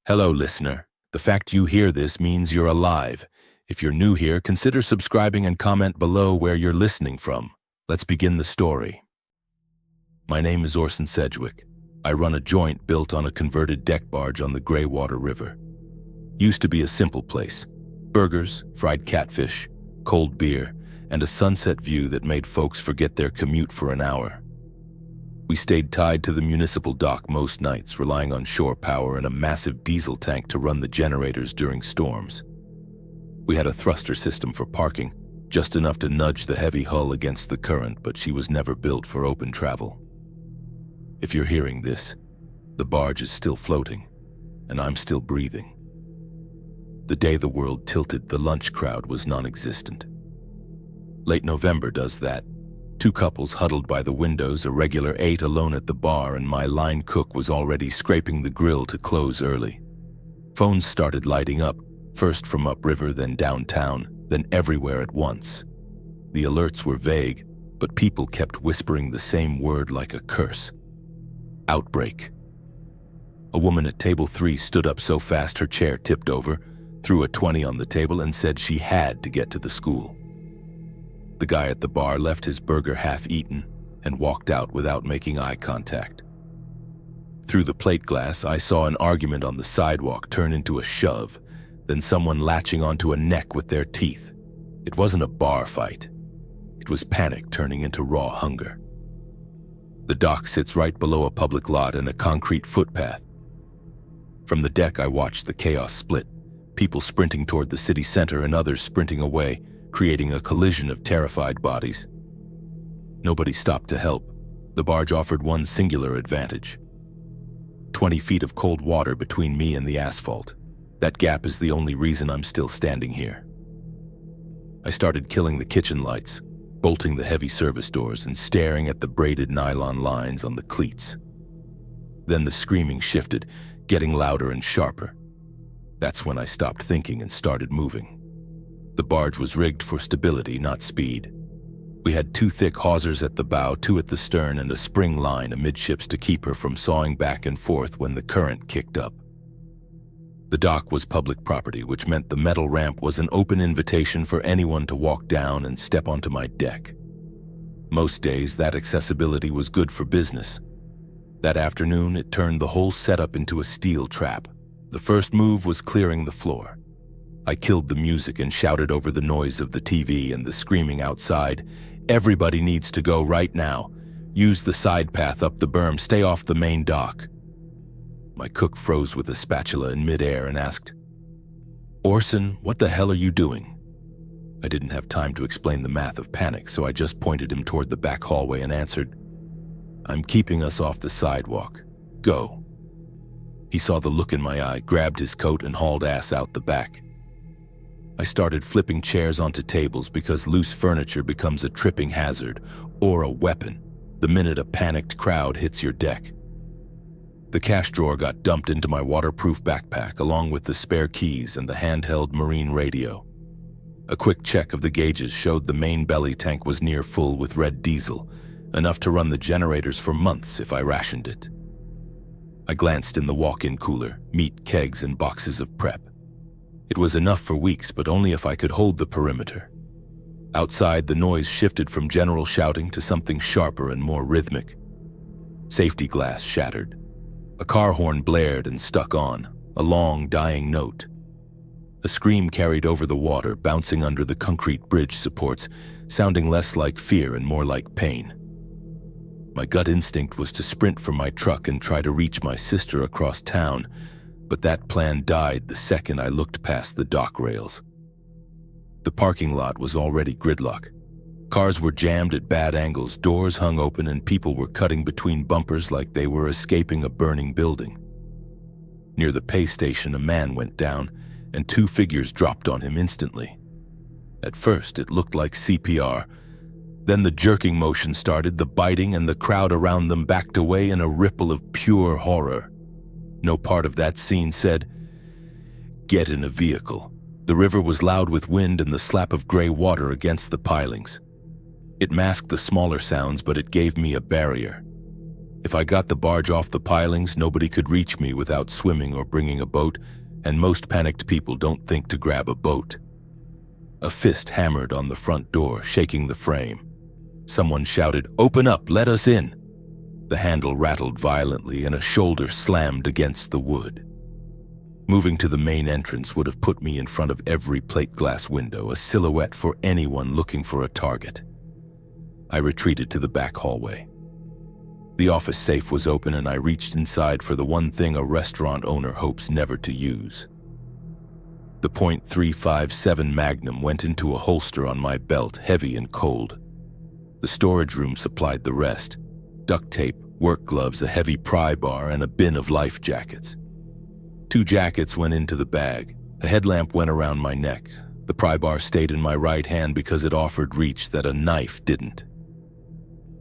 Hello, listener. The fact you hear this means you're alive. If you're new here, consider subscribing and comment below where you're listening from. Let's begin the story. My name is Orson Sedgewick. I run a joint built on a converted deck barge on the Greywater River. Used to be a simple place. Burgers, fried catfish, cold beer, and a sunset view that made folks forget their commute for an hour. We stayed tied to the municipal dock most nights, relying on shore power and a massive diesel tank to run the generators during storms. We had a thruster system for parking, just enough to nudge the heavy hull against the current, but she was never built for open travel. If you're hearing this, the barge is still floating, and I'm still breathing. The day the world tilted, the lunch crowd was non-existent. Late November does that. Two couples huddled by the windows, a regular 8 alone at the bar, and my line cook was already scraping the grill to close early. Phones started lighting up, first from upriver, then downtown, then everywhere at once. The alerts were vague, but people kept whispering the same word like a curse. Outbreak. A woman at table 3 stood up so fast her chair tipped over, threw a 20 on the table, and said she had to get to the school. The guy at the bar left his burger half-eaten and walked out without making eye contact. Through the plate glass, I saw an argument on the sidewalk turn into a shove, then someone latching onto a neck with their teeth. It wasn't a bar fight. It was panic turning into raw hunger. The dock sits right below a public lot and a concrete footpath. From the deck, I watched the chaos split, people sprinting toward the city center and others sprinting away, creating a collision of terrified bodies. Nobody stopped to help. The barge offered one singular advantage. 20 feet of cold water between me and the asphalt. That gap is the only reason I'm still standing here. I started killing the kitchen lights, bolting the heavy service doors, and staring at the braided nylon lines on the cleats. Then the screaming shifted, getting louder and sharper. That's when I stopped thinking and started moving. The barge was rigged for stability, not speed. We had 2 thick hawsers at the bow, 2 at the stern, and a spring line amidships to keep her from sawing back and forth when the current kicked up. The dock was public property, which meant the metal ramp was an open invitation for anyone to walk down and step onto my deck. Most days, that accessibility was good for business. That afternoon, it turned the whole setup into a steel trap. The first move was clearing the floor. I killed the music and shouted over the noise of the TV and the screaming outside. Everybody needs to go right now. Use the side path up the berm, stay off the main dock. My cook froze with a spatula in midair and asked, "Orson, what the hell are you doing?" I didn't have time to explain the math of panic, so I just pointed him toward the back hallway and answered, "I'm keeping us off the sidewalk. Go." He saw the look in my eye, grabbed his coat, and hauled ass out the back. I started flipping chairs onto tables because loose furniture becomes a tripping hazard or a weapon the minute a panicked crowd hits your deck. The cash drawer got dumped into my waterproof backpack along with the spare keys and the handheld marine radio. A quick check of the gauges showed the main belly tank was near full with red diesel, enough to run the generators for months if I rationed it. I glanced in the walk-in cooler, meat, kegs, and boxes of prep. It was enough for weeks, but only if I could hold the perimeter. Outside, the noise shifted from general shouting to something sharper and more rhythmic. Safety glass shattered. A car horn blared and stuck on, a long, dying note. A scream carried over the water, bouncing under the concrete bridge supports, sounding less like fear and more like pain. My gut instinct was to sprint for my truck and try to reach my sister across town, but that plan died the second I looked past the dock rails. The parking lot was already gridlock. Cars were jammed at bad angles, doors hung open, and people were cutting between bumpers like they were escaping a burning building. Near the pay station, a man went down, and 2 figures dropped on him instantly. At first, it looked like CPR. Then the jerking motion started, the biting, and the crowd around them backed away in a ripple of pure horror. No part of that scene said, "Get in a vehicle." The river was loud with wind and the slap of gray water against the pilings. It masked the smaller sounds, but it gave me a barrier. If I got the barge off the pilings, nobody could reach me without swimming or bringing a boat, and most panicked people don't think to grab a boat. A fist hammered on the front door, shaking the frame. Someone shouted, "Open up, let us in." The handle rattled violently and a shoulder slammed against the wood. Moving to the main entrance would have put me in front of every plate glass window, a silhouette for anyone looking for a target. I retreated to the back hallway. The office safe was open and I reached inside for the one thing a restaurant owner hopes never to use. The .357 Magnum went into a holster on my belt, heavy and cold. The storage room supplied the rest: duct tape, work gloves, a heavy pry bar, and a bin of life jackets. 2 jackets went into the bag. A headlamp went around my neck. The pry bar stayed in my right hand because it offered reach that a knife didn't.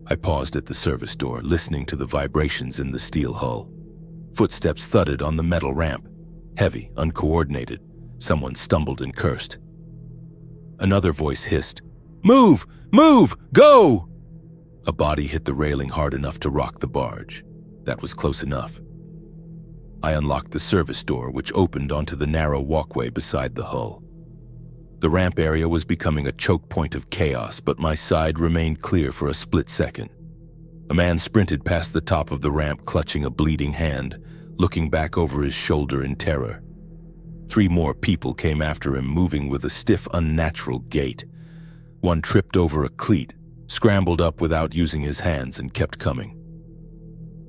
I paused at the service door, listening to the vibrations in the steel hull. Footsteps thudded on the metal ramp. Heavy, uncoordinated. Someone stumbled and cursed. Another voice hissed, "Move! Move! Go!" A body hit the railing hard enough to rock the barge. That was close enough. I unlocked the service door, which opened onto the narrow walkway beside the hull. The ramp area was becoming a choke point of chaos, but my side remained clear for a split second. A man sprinted past the top of the ramp, clutching a bleeding hand, looking back over his shoulder in terror. 3 more people came after him, moving with a stiff, unnatural gait. One tripped over a cleat, scrambled up without using his hands, and kept coming.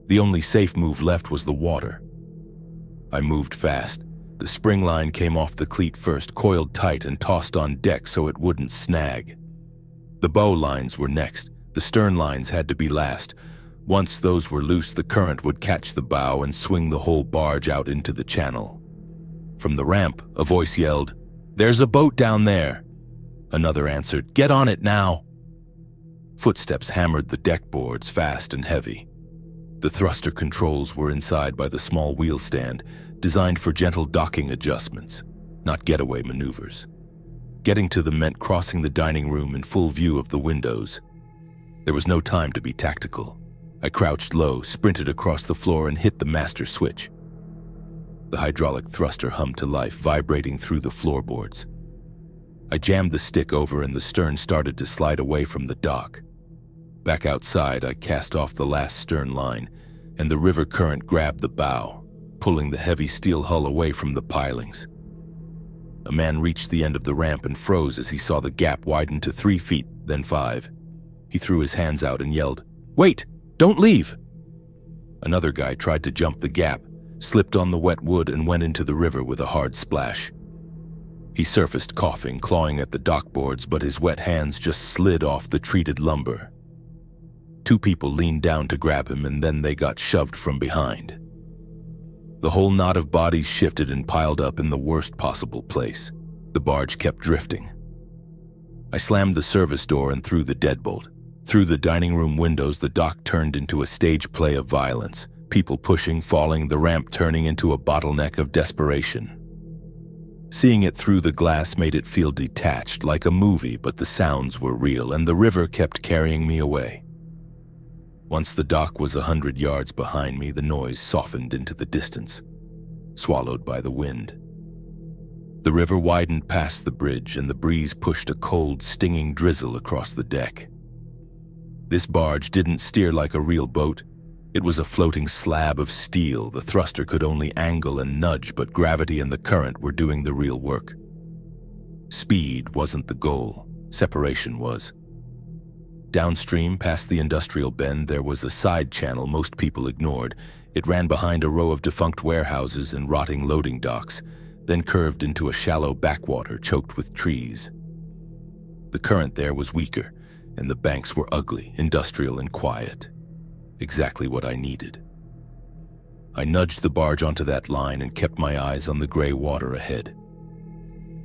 The only safe move left was the water. I moved fast. The spring line came off the cleat first, coiled tight and tossed on deck so it wouldn't snag. The bow lines were next. The stern lines had to be last. Once those were loose, the current would catch the bow and swing the whole barge out into the channel. From the ramp, a voice yelled, "There's a boat down there." Another answered, "Get on it now." Footsteps hammered the deck boards, fast and heavy. The thruster controls were inside by the small wheel stand, designed for gentle docking adjustments, not getaway maneuvers. Getting to them meant crossing the dining room in full view of the windows. There was no time to be tactical. I crouched low, sprinted across the floor, and hit the master switch. The hydraulic thruster hummed to life, vibrating through the floorboards. I jammed the stick over and the stern started to slide away from the dock. Back outside, I cast off the last stern line, and the river current grabbed the bow, pulling the heavy steel hull away from the pilings. A man reached the end of the ramp and froze as he saw the gap widen to 3 feet, then 5. He threw his hands out and yelled, "Wait! Don't leave!" Another guy tried to jump the gap, slipped on the wet wood, and went into the river with a hard splash. He surfaced coughing, clawing at the dock boards, but his wet hands just slid off the treated lumber. 2 people leaned down to grab him, and then they got shoved from behind. The whole knot of bodies shifted and piled up in the worst possible place. The barge kept drifting. I slammed the service door and threw the deadbolt. Through the dining room windows, the dock turned into a stage play of violence. People pushing, falling, the ramp turning into a bottleneck of desperation. Seeing it through the glass made it feel detached, like a movie, but the sounds were real, and the river kept carrying me away. Once the dock was 100 yards behind me, the noise softened into the distance, swallowed by the wind. The river widened past the bridge, and the breeze pushed a cold, stinging drizzle across the deck. This barge didn't steer like a real boat. It was a floating slab of steel. The thruster could only angle and nudge, but gravity and the current were doing the real work. Speed wasn't the goal. Separation was. Downstream, past the industrial bend, there was a side channel most people ignored. It ran behind a row of defunct warehouses and rotting loading docks, then curved into a shallow backwater choked with trees. The current there was weaker, and the banks were ugly, industrial, and quiet. Exactly what I needed. I nudged the barge onto that line and kept my eyes on the gray water ahead.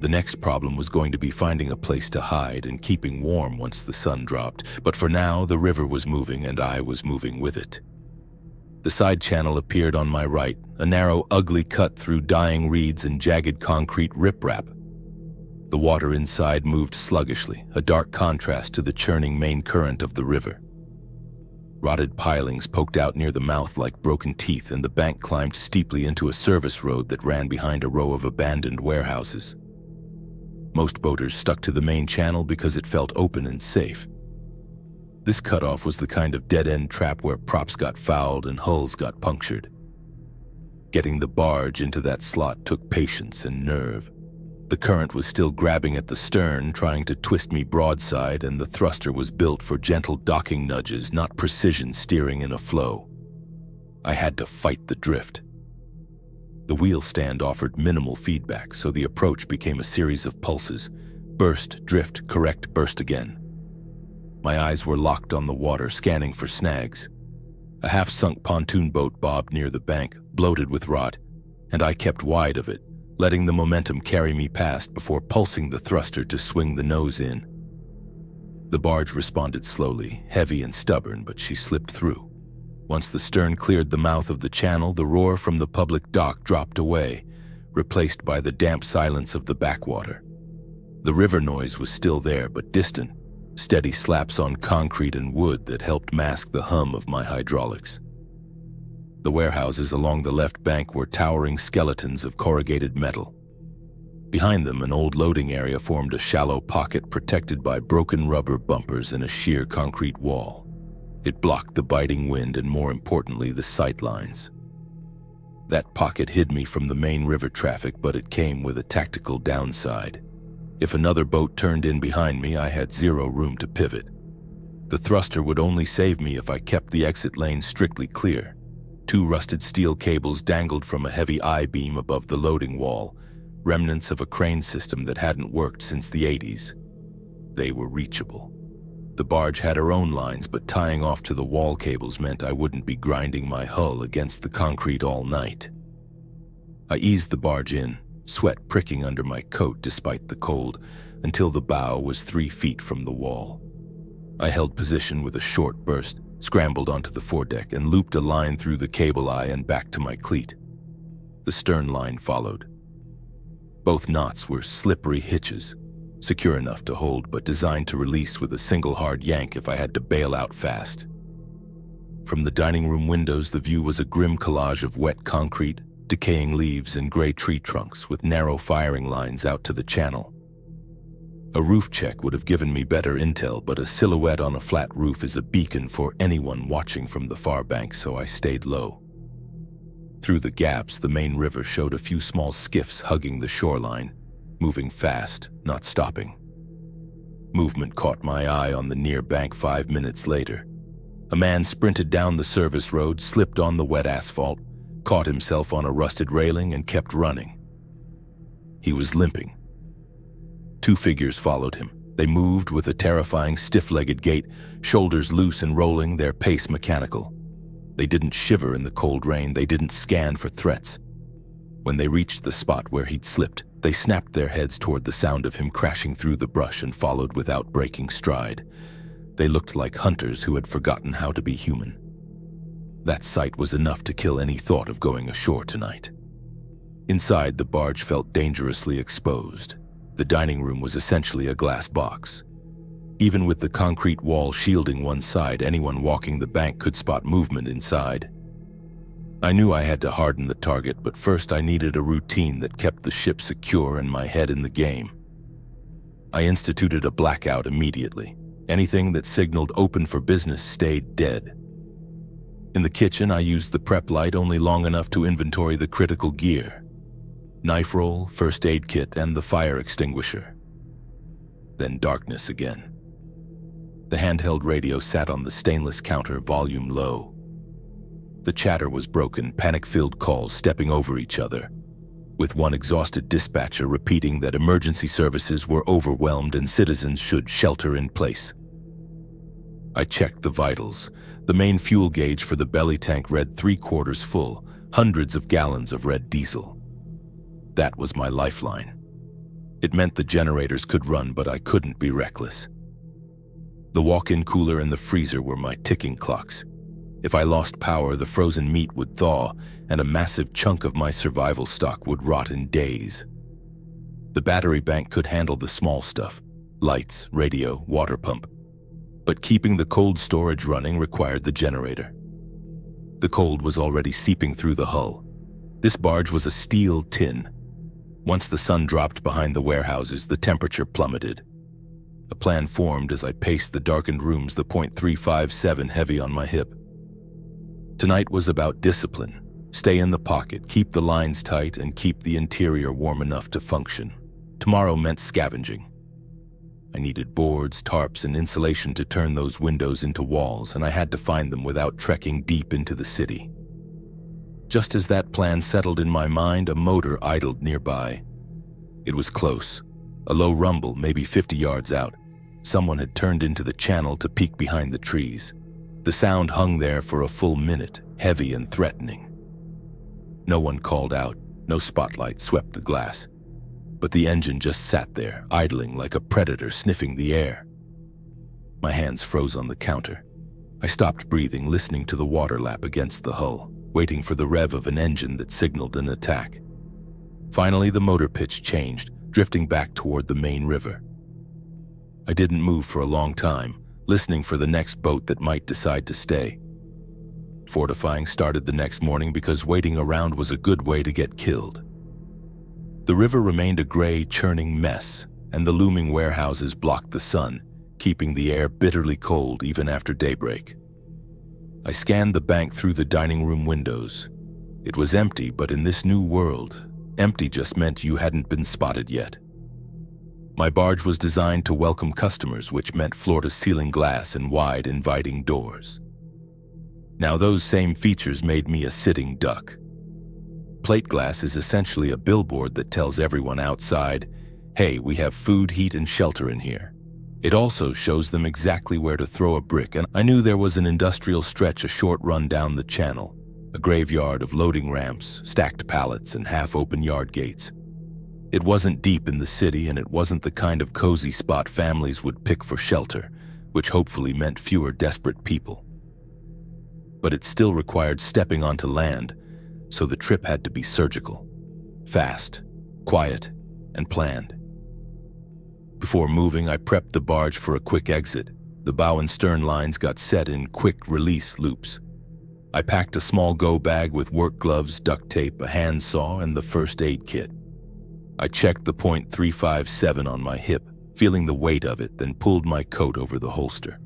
The next problem was going to be finding a place to hide and keeping warm once the sun dropped, but for now the river was moving and I was moving with it. The side channel appeared on my right, a narrow, ugly cut through dying reeds and jagged concrete riprap. The water inside moved sluggishly, a dark contrast to the churning main current of the river. Rotted pilings poked out near the mouth like broken teeth, and the bank climbed steeply into a service road that ran behind a row of abandoned warehouses. Most boaters stuck to the main channel because it felt open and safe. This cutoff was the kind of dead-end trap where props got fouled and hulls got punctured. Getting the barge into that slot took patience and nerve. The current was still grabbing at the stern, trying to twist me broadside, and the thruster was built for gentle docking nudges, not precision steering in a flow. I had to fight the drift. The wheel stand offered minimal feedback, so the approach became a series of pulses. Burst, drift, correct, burst again. My eyes were locked on the water, scanning for snags. A half-sunk pontoon boat bobbed near the bank, bloated with rot, and I kept wide of it, letting the momentum carry me past before pulsing the thruster to swing the nose in. The barge responded slowly, heavy and stubborn, but she slipped through. Once the stern cleared the mouth of the channel, the roar from the public dock dropped away, replaced by the damp silence of the backwater. The river noise was still there, but distant, steady slaps on concrete and wood that helped mask the hum of my hydraulics. The warehouses along the left bank were towering skeletons of corrugated metal. Behind them, an old loading area formed a shallow pocket protected by broken rubber bumpers and a sheer concrete wall. It blocked the biting wind and, more importantly, the sight lines. That pocket hid me from the main river traffic, but it came with a tactical downside. If another boat turned in behind me, I had zero room to pivot. The thruster would only save me if I kept the exit lane strictly clear. 2 rusted steel cables dangled from a heavy I-beam above the loading wall, remnants of a crane system that hadn't worked since the 80s. They were reachable. The barge had her own lines, but tying off to the wall cables meant I wouldn't be grinding my hull against the concrete all night. I eased the barge in, sweat pricking under my coat despite the cold, until the bow was 3 feet from the wall. I held position with a short burst, scrambled onto the foredeck, and looped a line through the cable eye and back to my cleat. The stern line followed. Both knots were slippery hitches, secure enough to hold but designed to release with a single hard yank if I had to bail out fast. From the dining room windows, the view was a grim collage of wet concrete, decaying leaves, and gray tree trunks with narrow firing lines out to the channel. A roof check would have given me better intel, but a silhouette on a flat roof is a beacon for anyone watching from the far bank, so I stayed low. Through the gaps, the main river showed a few small skiffs hugging the shoreline, moving fast, not stopping. Movement caught my eye on the near bank 5 minutes later. A man sprinted down the service road, slipped on the wet asphalt, caught himself on a rusted railing, and kept running. He was limping. 2 figures followed him. They moved with a terrifying stiff-legged gait, shoulders loose and rolling, their pace mechanical. They didn't shiver in the cold rain, they didn't scan for threats. When they reached the spot where he'd slipped, they snapped their heads toward the sound of him crashing through the brush and followed without breaking stride. They looked like hunters who had forgotten how to be human. That sight was enough to kill any thought of going ashore tonight. Inside, the barge felt dangerously exposed. The dining room was essentially a glass box. Even with the concrete wall shielding one side, anyone walking the bank could spot movement inside. I knew I had to harden the target, but first I needed a routine that kept the ship secure and my head in the game. I instituted a blackout immediately. Anything that signaled open for business stayed dead. In the kitchen, I used the prep light only long enough to inventory the critical gear: knife roll, first aid kit, and the fire extinguisher. Then darkness again. The handheld radio sat on the stainless counter, volume low. The chatter was broken, panic-filled calls stepping over each other, with one exhausted dispatcher repeating that emergency services were overwhelmed and citizens should shelter in place. I checked the vitals. The main fuel gauge for the belly tank read 3/4 full, hundreds of gallons of red diesel. That was my lifeline. It meant the generators could run, but I couldn't be reckless. The walk-in cooler and the freezer were my ticking clocks. If I lost power, the frozen meat would thaw, and a massive chunk of my survival stock would rot in days. The battery bank could handle the small stuff: lights, radio, water pump. But keeping the cold storage running required the generator. The cold was already seeping through the hull. This barge was a steel tin. Once the sun dropped behind the warehouses, the temperature plummeted. A plan formed as I paced the darkened rooms, the .357 heavy on my hip. Tonight was about discipline. Stay in the pocket, keep the lines tight, and keep the interior warm enough to function. Tomorrow meant scavenging. I needed boards, tarps, and insulation to turn those windows into walls, and I had to find them without trekking deep into the city. Just as that plan settled in my mind, a motor idled nearby. It was close, a low rumble, maybe 50 yards out. Someone had turned into the channel to peek behind the trees. The sound hung there for a full minute, heavy and threatening. No one called out, no spotlight swept the glass. But the engine just sat there, idling like a predator sniffing the air. My hands froze on the counter. I stopped breathing, listening to the water lap against the hull, waiting for the rev of an engine that signaled an attack. Finally, the motor pitch changed, drifting back toward the main river. I didn't move for a long time, listening for the next boat that might decide to stay. Fortifying started the next morning because waiting around was a good way to get killed. The river remained a gray, churning mess, and the looming warehouses blocked the sun, keeping the air bitterly cold even after daybreak. I scanned the bank through the dining room windows. It was empty, but in this new world, empty just meant you hadn't been spotted yet. My barge was designed to welcome customers, which meant floor-to-ceiling glass and wide, inviting doors. Now those same features made me a sitting duck. Plate glass is essentially a billboard that tells everyone outside, hey, we have food, heat, and shelter in here. It also shows them exactly where to throw a brick, and I knew there was an industrial stretch a short run down the channel, a graveyard of loading ramps, stacked pallets, and half-open yard gates. It wasn't deep in the city, and it wasn't the kind of cozy spot families would pick for shelter, which hopefully meant fewer desperate people. But it still required stepping onto land, so the trip had to be surgical, fast, quiet, and planned. Before moving, I prepped the barge for a quick exit. The bow and stern lines got set in quick release loops. I packed a small go bag with work gloves, duct tape, a hand saw, and the first aid kit. I checked the .357 on my hip, feeling the weight of it, then pulled my coat over the holster.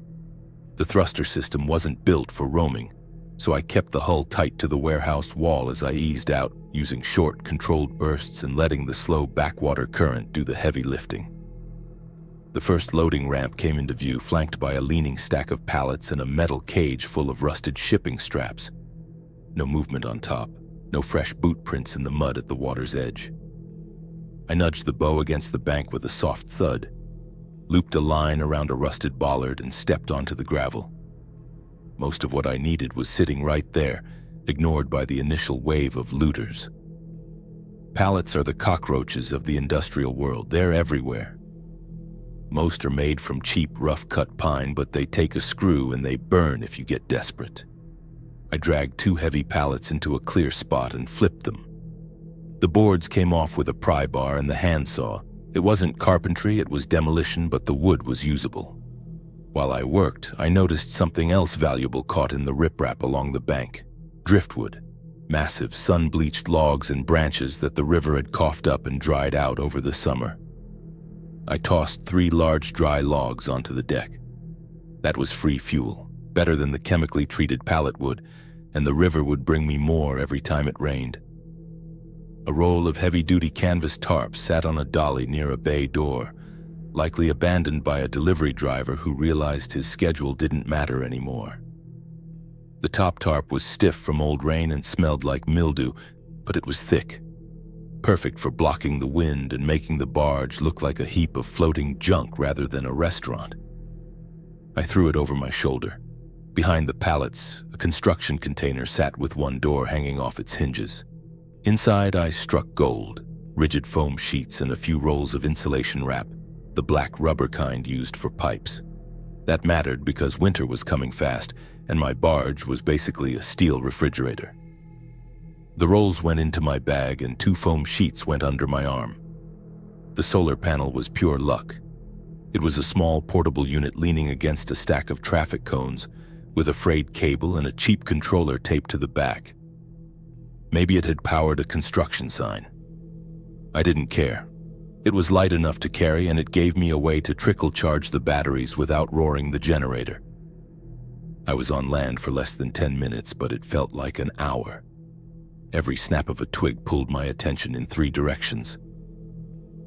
The thruster system wasn't built for roaming, so I kept the hull tight to the warehouse wall as I eased out, using short, controlled bursts and letting the slow backwater current do the heavy lifting. The first loading ramp came into view, flanked by a leaning stack of pallets and a metal cage full of rusted shipping straps. No movement on top, no fresh boot prints in the mud at the water's edge. I nudged the bow against the bank with a soft thud, looped a line around a rusted bollard, and stepped onto the gravel. Most of what I needed was sitting right there, ignored by the initial wave of looters. Pallets are the cockroaches of the industrial world. They're everywhere. Most are made from cheap, rough-cut pine, but they take a screw and they burn if you get desperate. I dragged 2 heavy pallets into a clear spot and flipped them. The boards came off with a pry bar and the handsaw. It wasn't carpentry, it was demolition, but the wood was usable. While I worked, I noticed something else valuable caught in the riprap along the bank. Driftwood. Massive, sun-bleached logs and branches that the river had coughed up and dried out over the summer. I tossed 3 large dry logs onto the deck. That was free fuel, better than the chemically treated pallet wood, and the river would bring me more every time it rained. A roll of heavy-duty canvas tarps sat on a dolly near a bay door, likely abandoned by a delivery driver who realized his schedule didn't matter anymore. The top tarp was stiff from old rain and smelled like mildew, but it was thick, perfect for blocking the wind and making the barge look like a heap of floating junk rather than a restaurant. I threw it over my shoulder. Behind the pallets, a construction container sat with one door hanging off its hinges. Inside, I struck gold, rigid foam sheets and a few rolls of insulation wrap, the black rubber kind used for pipes. That mattered because winter was coming fast, and my barge was basically a steel refrigerator. The rolls went into my bag and 2 foam sheets went under my arm. The solar panel was pure luck. It was a small portable unit leaning against a stack of traffic cones with a frayed cable and a cheap controller taped to the back. Maybe it had powered a construction sign. I didn't care. It was light enough to carry, and it gave me a way to trickle charge the batteries without roaring the generator. I was on land for less than 10 minutes, but it felt like an hour. Every snap of a twig pulled my attention in 3 directions.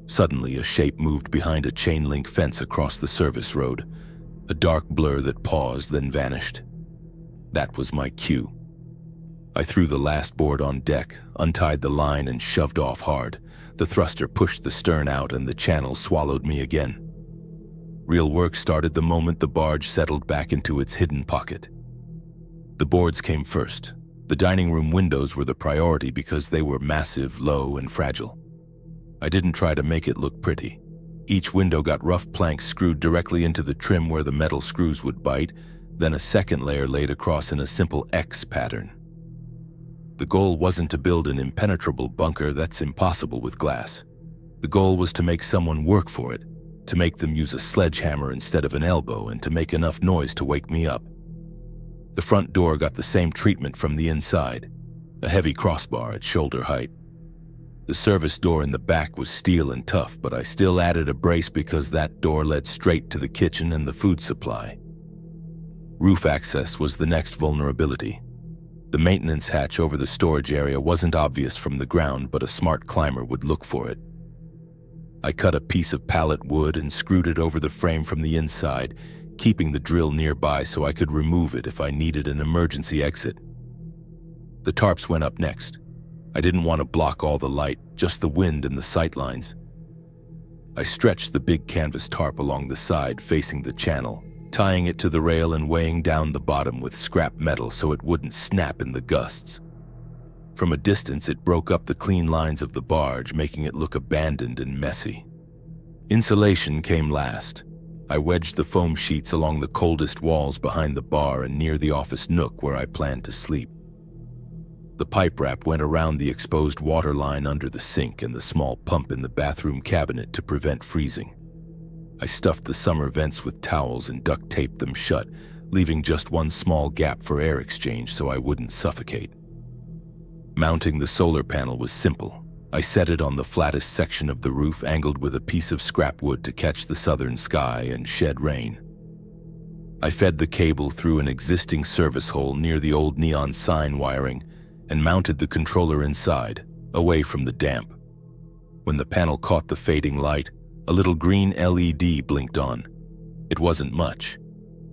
Suddenly, a shape moved behind a chain-link fence across the service road, a dark blur that paused, then vanished. That was my cue. I threw the last board on deck, untied the line, and shoved off hard. The thruster pushed the stern out, and the channel swallowed me again. Real work started the moment the barge settled back into its hidden pocket. The boards came first. The dining room windows were the priority because they were massive, low, and fragile. I didn't try to make it look pretty. Each window got rough planks screwed directly into the trim where the metal screws would bite, then a second layer laid across in a simple X pattern. The goal wasn't to build an impenetrable bunker. That's impossible with glass. The goal was to make someone work for it, to make them use a sledgehammer instead of an elbow, and to make enough noise to wake me up. The front door got the same treatment from the inside, a heavy crossbar at shoulder height. The service door in the back was steel and tough, but I still added a brace because that door led straight to the kitchen and the food supply. Roof access was the next vulnerability. The maintenance hatch over the storage area wasn't obvious from the ground, but a smart climber would look for it. I cut a piece of pallet wood and screwed it over the frame from the inside, keeping the drill nearby so I could remove it if I needed an emergency exit. The tarps went up next. I didn't want to block all the light, just the wind and the sight lines. I stretched the big canvas tarp along the side facing the channel, tying it to the rail and weighing down the bottom with scrap metal so it wouldn't snap in the gusts. From a distance, it broke up the clean lines of the barge, making it look abandoned and messy. Insulation came last. I wedged the foam sheets along the coldest walls behind the bar and near the office nook where I planned to sleep. The pipe wrap went around the exposed water line under the sink and the small pump in the bathroom cabinet to prevent freezing. I stuffed the summer vents with towels and duct taped them shut, leaving just one small gap for air exchange so I wouldn't suffocate. Mounting the solar panel was simple. I set it on the flattest section of the roof, angled with a piece of scrap wood to catch the southern sky and shed rain. I fed the cable through an existing service hole near the old neon sign wiring and mounted the controller inside, away from the damp. When the panel caught the fading light, a little green LED blinked on. It wasn't much,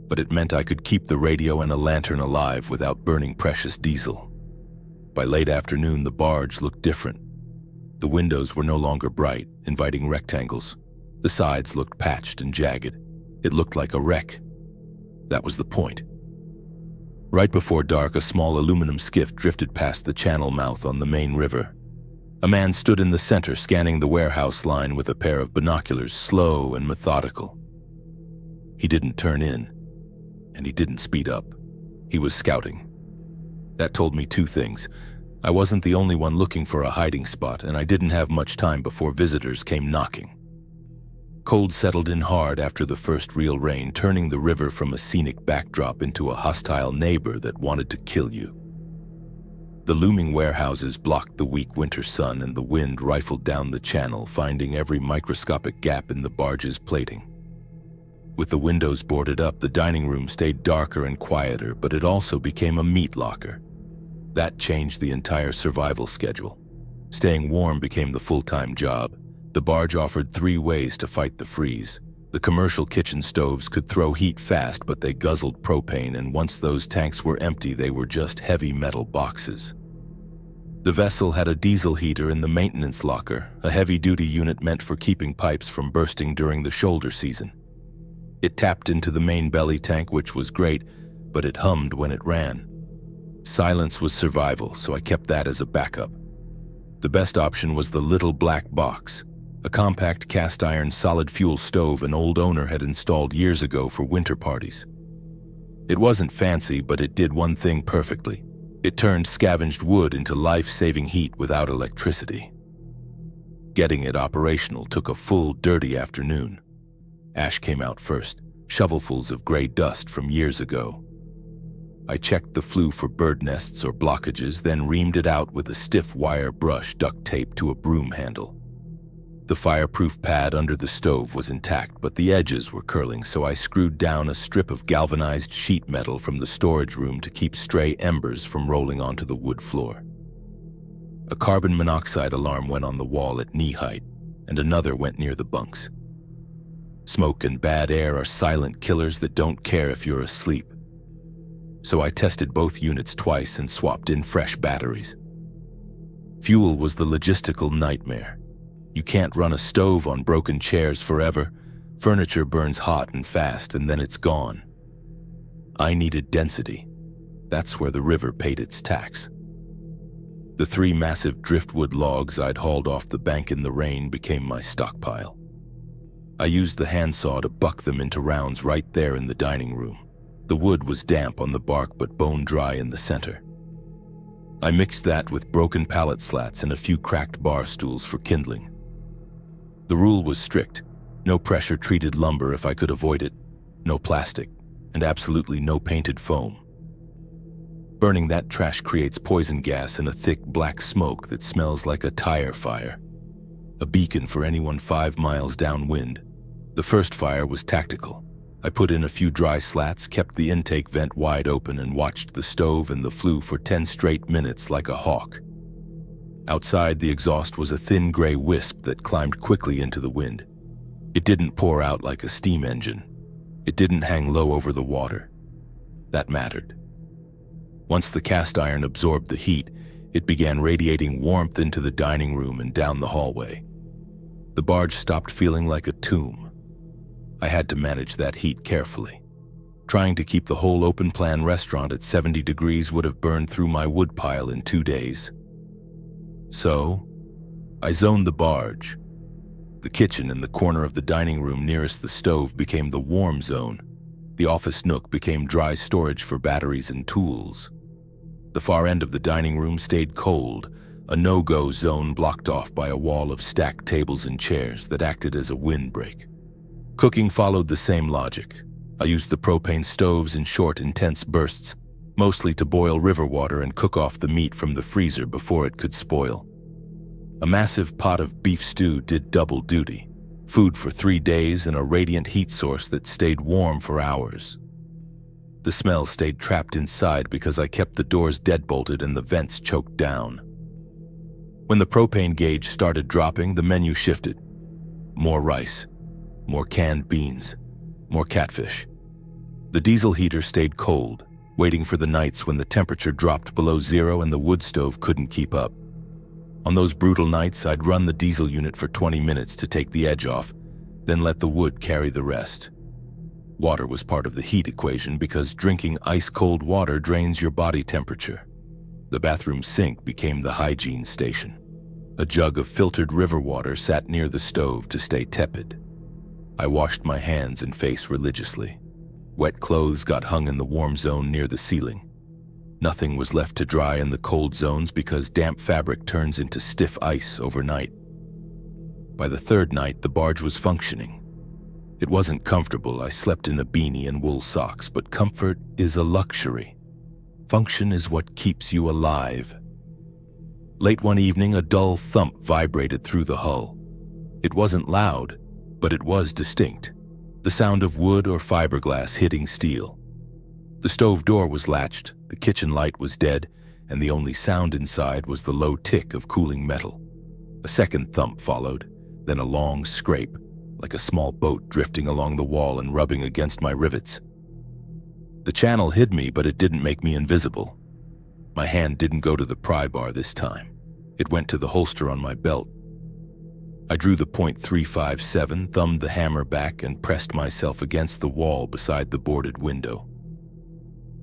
but it meant I could keep the radio and a lantern alive without burning precious diesel. By late afternoon, the barge looked different. The windows were no longer bright, inviting rectangles. The sides looked patched and jagged. It looked like a wreck. That was the point. Right before dark, a small aluminum skiff drifted past the channel mouth on the main river. A man stood in the center, scanning the warehouse line with a pair of binoculars, slow and methodical. He didn't turn in, and he didn't speed up. He was scouting. That told me 2 things. I wasn't the only one looking for a hiding spot, and I didn't have much time before visitors came knocking. Cold settled in hard after the first real rain, turning the river from a scenic backdrop into a hostile neighbor that wanted to kill you. The looming warehouses blocked the weak winter sun, and the wind rifled down the channel, finding every microscopic gap in the barge's plating. With the windows boarded up, the dining room stayed darker and quieter, but it also became a meat locker. That changed the entire survival schedule. Staying warm became the full-time job. The barge offered 3 ways to fight the freeze. The commercial kitchen stoves could throw heat fast, but they guzzled propane, and once those tanks were empty, they were just heavy metal boxes. The vessel had a diesel heater in the maintenance locker, a heavy-duty unit meant for keeping pipes from bursting during the shoulder season. It tapped into the main belly tank, which was great, but it hummed when it ran. Silence was survival, so I kept that as a backup. The best option was the little black box, a compact cast-iron solid-fuel stove an old owner had installed years ago for winter parties. It wasn't fancy, but it did one thing perfectly. It turned scavenged wood into life-saving heat without electricity. Getting it operational took a full, dirty afternoon. Ash came out first, shovelfuls of gray dust from years ago. I checked the flue for bird nests or blockages, then reamed it out with a stiff wire brush duct taped to a broom handle. The fireproof pad under the stove was intact, but the edges were curling, so I screwed down a strip of galvanized sheet metal from the storage room to keep stray embers from rolling onto the wood floor. A carbon monoxide alarm went on the wall at knee height, and another went near the bunks. Smoke and bad air are silent killers that don't care if you're asleep. So I tested both units twice and swapped in fresh batteries. Fuel was the logistical nightmare. You can't run a stove on broken chairs forever. Furniture burns hot and fast, and then it's gone. I needed density. That's where the river paid its tax. The 3 massive driftwood logs I'd hauled off the bank in the rain became my stockpile. I used the handsaw to buck them into rounds right there in the dining room. The wood was damp on the bark but bone dry in the center. I mixed that with broken pallet slats and a few cracked bar stools for kindling. The rule was strict: no pressure-treated lumber if I could avoid it, no plastic, and absolutely no painted foam. Burning that trash creates poison gas and a thick black smoke that smells like a tire fire. A beacon for anyone 5 miles downwind. The first fire was tactical. I put in a few dry slats, kept the intake vent wide open, and watched the stove and the flue for 10 straight minutes like a hawk. Outside, the exhaust was a thin gray wisp that climbed quickly into the wind. It didn't pour out like a steam engine. It didn't hang low over the water. That mattered. Once the cast iron absorbed the heat, it began radiating warmth into the dining room and down the hallway. The barge stopped feeling like a tomb. I had to manage that heat carefully. Trying to keep the whole open-plan restaurant at 70 degrees would have burned through my woodpile in 2 days. So, I zoned the barge. The kitchen in the corner of the dining room nearest the stove became the warm zone. The office nook became dry storage for batteries and tools. The far end of the dining room stayed cold, a no-go zone blocked off by a wall of stacked tables and chairs that acted as a windbreak. Cooking followed the same logic. I used the propane stoves in short, intense bursts, mostly to boil river water and cook off the meat from the freezer before it could spoil. A massive pot of beef stew did double duty, food for 3 days and a radiant heat source that stayed warm for hours. The smell stayed trapped inside because I kept the doors deadbolted and the vents choked down. When the propane gauge started dropping, the menu shifted. More rice, more canned beans, more catfish. The diesel heater stayed cold, waiting for the nights when the temperature dropped below 0 and the wood stove couldn't keep up. On those brutal nights, I'd run the diesel unit for 20 minutes to take the edge off, then let the wood carry the rest. Water was part of the heat equation because drinking ice-cold water drains your body temperature. The bathroom sink became the hygiene station. A jug of filtered river water sat near the stove to stay tepid. I washed my hands and face religiously. Wet clothes got hung in the warm zone near the ceiling. Nothing was left to dry in the cold zones because damp fabric turns into stiff ice overnight. By the 3rd night, the barge was functioning. It wasn't comfortable. I slept in a beanie and wool socks, but comfort is a luxury. Function is what keeps you alive. Late one evening, a dull thump vibrated through the hull. It wasn't loud, but it was distinct. The sound of wood or fiberglass hitting steel. The stove door was latched, the kitchen light was dead, and the only sound inside was the low tick of cooling metal. A second thump followed, then a long scrape, like a small boat drifting along the wall and rubbing against my rivets. The channel hid me, but it didn't make me invisible. My hand didn't go to the pry bar this time. It went to the holster on my belt. I drew the .357, thumbed the hammer back, and pressed myself against the wall beside the boarded window.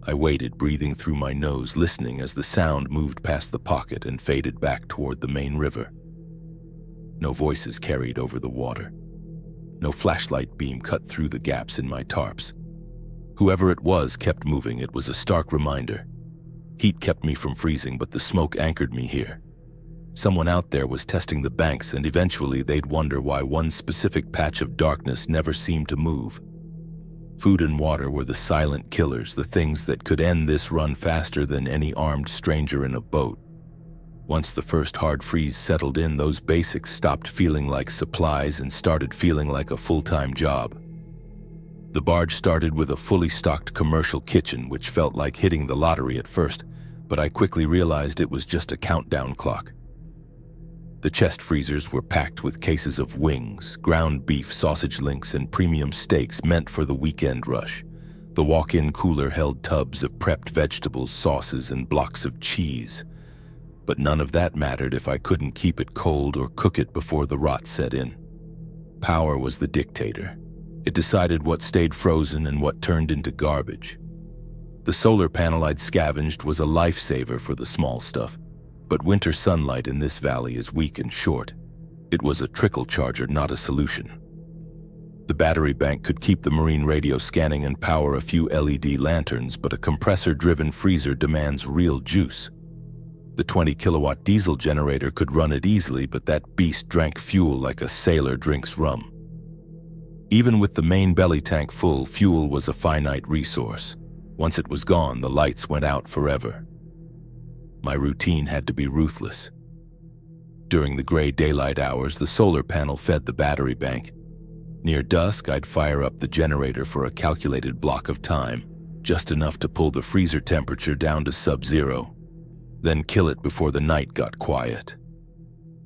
I waited, breathing through my nose, listening as the sound moved past the pocket and faded back toward the main river. No voices carried over the water. No flashlight beam cut through the gaps in my tarps. Whoever it was kept moving. It was a stark reminder. Heat kept me from freezing, but the smoke anchored me here. Someone out there was testing the banks, and eventually they'd wonder why one specific patch of darkness never seemed to move. Food and water were the silent killers, the things that could end this run faster than any armed stranger in a boat. Once the first hard freeze settled in, those basics stopped feeling like supplies and started feeling like a full-time job. The barge started with a fully stocked commercial kitchen, which felt like hitting the lottery at first, but I quickly realized it was just a countdown clock. The chest freezers were packed with cases of wings, ground beef, sausage links, and premium steaks meant for the weekend rush. The walk-in cooler held tubs of prepped vegetables, sauces, and blocks of cheese. But none of that mattered if I couldn't keep it cold or cook it before the rot set in. Power was the dictator. It decided what stayed frozen and what turned into garbage. The solar panel I'd scavenged was a lifesaver for the small stuff, but winter sunlight in this valley is weak and short. It was a trickle charger, not a solution. The battery bank could keep the marine radio scanning and power a few LED lanterns, but a compressor-driven freezer demands real juice. The 20-kilowatt diesel generator could run it easily, but that beast drank fuel like a sailor drinks rum. Even with the main belly tank full, fuel was a finite resource. Once it was gone, the lights went out forever. My routine had to be ruthless. During the gray daylight hours, the solar panel fed the battery bank. Near dusk, I'd fire up the generator for a calculated block of time, just enough to pull the freezer temperature down to sub-zero, then kill it before the night got quiet.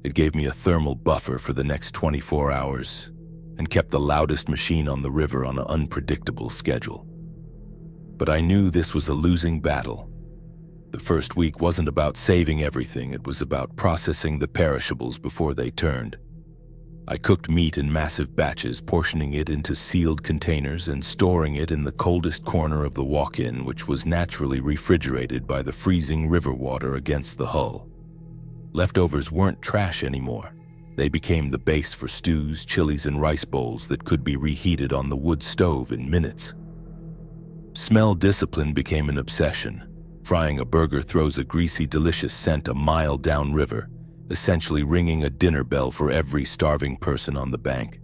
It gave me a thermal buffer for the next 24 hours and kept the loudest machine on the river on an unpredictable schedule. But I knew this was a losing battle. The first week wasn't about saving everything, it was about processing the perishables before they turned. I cooked meat in massive batches, portioning it into sealed containers and storing it in the coldest corner of the walk-in, which was naturally refrigerated by the freezing river water against the hull. Leftovers weren't trash anymore. They became the base for stews, chilies, and rice bowls that could be reheated on the wood stove in minutes. Smell discipline became an obsession. Frying a burger throws a greasy, delicious scent a mile downriver, essentially ringing a dinner bell for every starving person on the bank.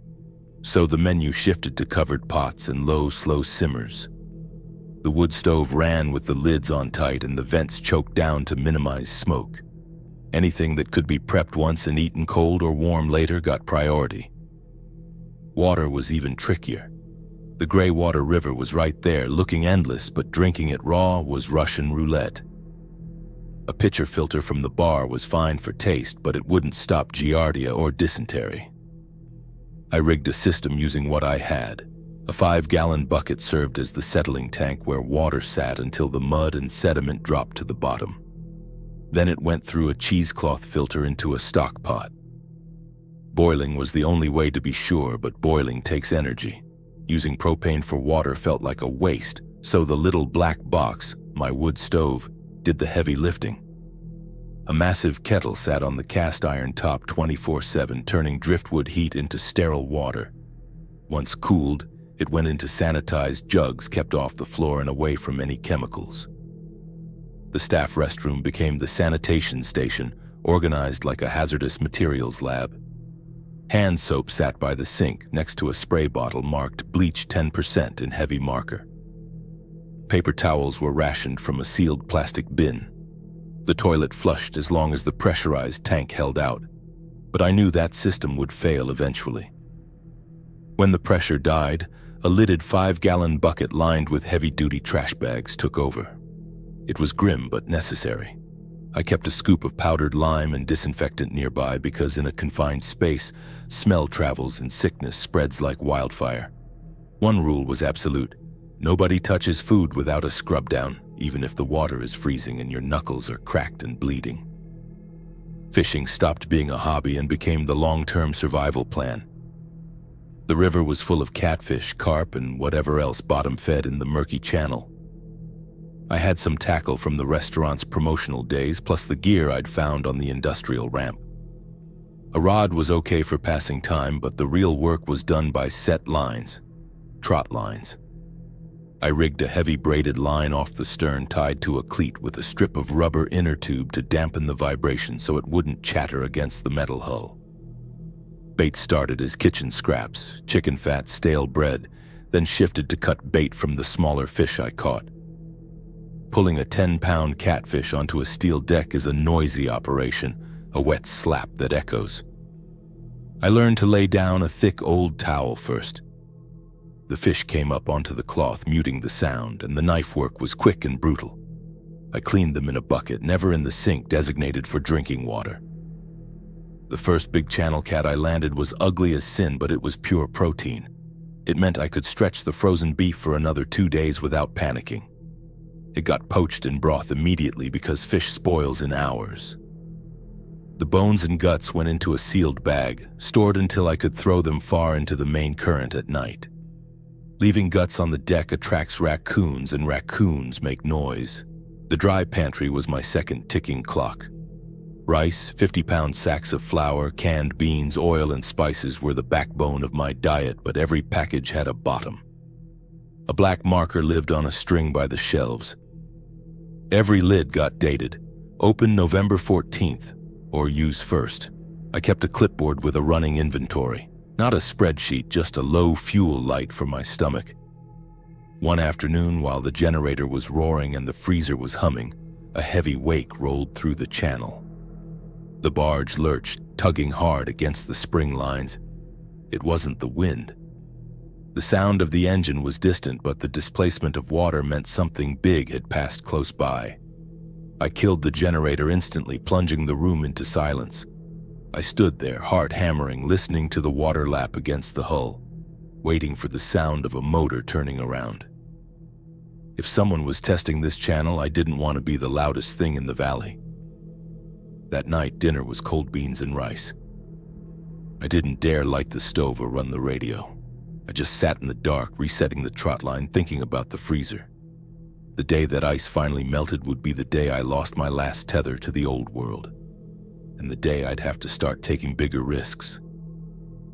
So the menu shifted to covered pots and low, slow simmers. The wood stove ran with the lids on tight and the vents choked down to minimize smoke. Anything that could be prepped once and eaten cold or warm later got priority. Water was even trickier. The gray water river was right there, looking endless, but drinking it raw was Russian roulette. A pitcher filter from the bar was fine for taste, but it wouldn't stop giardia or dysentery. I rigged a system using what I had. A 5-gallon bucket served as the settling tank where water sat until the mud and sediment dropped to the bottom. Then it went through a cheesecloth filter into a stock pot. Boiling was the only way to be sure, but boiling takes energy. Using propane for water felt like a waste, so the little black box, my wood stove, did the heavy lifting. A massive kettle sat on the cast iron top 24/7, turning driftwood heat into sterile water. Once cooled, it went into sanitized jugs kept off the floor and away from any chemicals. The staff restroom became the sanitation station, organized like a hazardous materials lab. Hand soap sat by the sink next to a spray bottle marked bleach 10% in heavy marker. Paper towels were rationed from a sealed plastic bin. The toilet flushed as long as the pressurized tank held out, but I knew that system would fail eventually. When the pressure died, a lidded 5-gallon bucket lined with heavy-duty trash bags took over. It was grim but necessary. I kept a scoop of powdered lime and disinfectant nearby because in a confined space, smell travels and sickness spreads like wildfire. One rule was absolute. Nobody touches food without a scrub down, even if the water is freezing and your knuckles are cracked and bleeding. Fishing stopped being a hobby and became the long-term survival plan. The river was full of catfish, carp, and whatever else bottom-fed in the murky channel. I had some tackle from the restaurant's promotional days, plus the gear I'd found on the industrial ramp. A rod was okay for passing time, but the real work was done by set lines, trot lines. I rigged a heavy braided line off the stern tied to a cleat with a strip of rubber inner tube to dampen the vibration so it wouldn't chatter against the metal hull. Bait started as kitchen scraps, chicken fat, stale bread, then shifted to cut bait from the smaller fish I caught. Pulling a 10-pound catfish onto a steel deck is a noisy operation, a wet slap that echoes. I learned to lay down a thick old towel first. The fish came up onto the cloth, muting the sound, and the knife work was quick and brutal. I cleaned them in a bucket, never in the sink designated for drinking water. The first big channel cat I landed was ugly as sin, but it was pure protein. It meant I could stretch the frozen beef for another 2 days without panicking. It got poached in broth immediately because fish spoils in hours. The bones and guts went into a sealed bag, stored until I could throw them far into the main current at night. Leaving guts on the deck attracts raccoons, and raccoons make noise. The dry pantry was my second ticking clock. Rice, 50-pound sacks of flour, canned beans, oil, and spices were the backbone of my diet, but every package had a bottom. A black marker lived on a string by the shelves. Every lid got dated. Open November 14th, or use first. I kept a clipboard with a running inventory. Not a spreadsheet, just a low fuel light for my stomach. One afternoon, while the generator was roaring and the freezer was humming, a heavy wake rolled through the channel. The barge lurched, tugging hard against the spring lines. It wasn't the wind. The sound of the engine was distant, but the displacement of water meant something big had passed close by. I killed the generator instantly, plunging the room into silence. I stood there, heart hammering, listening to the water lap against the hull, waiting for the sound of a motor turning around. If someone was testing this channel, I didn't want to be the loudest thing in the valley. That night, dinner was cold beans and rice. I didn't dare light the stove or run the radio. I just sat in the dark, resetting the trot line, thinking about the freezer. The day that ice finally melted would be the day I lost my last tether to the old world, and the day I'd have to start taking bigger risks.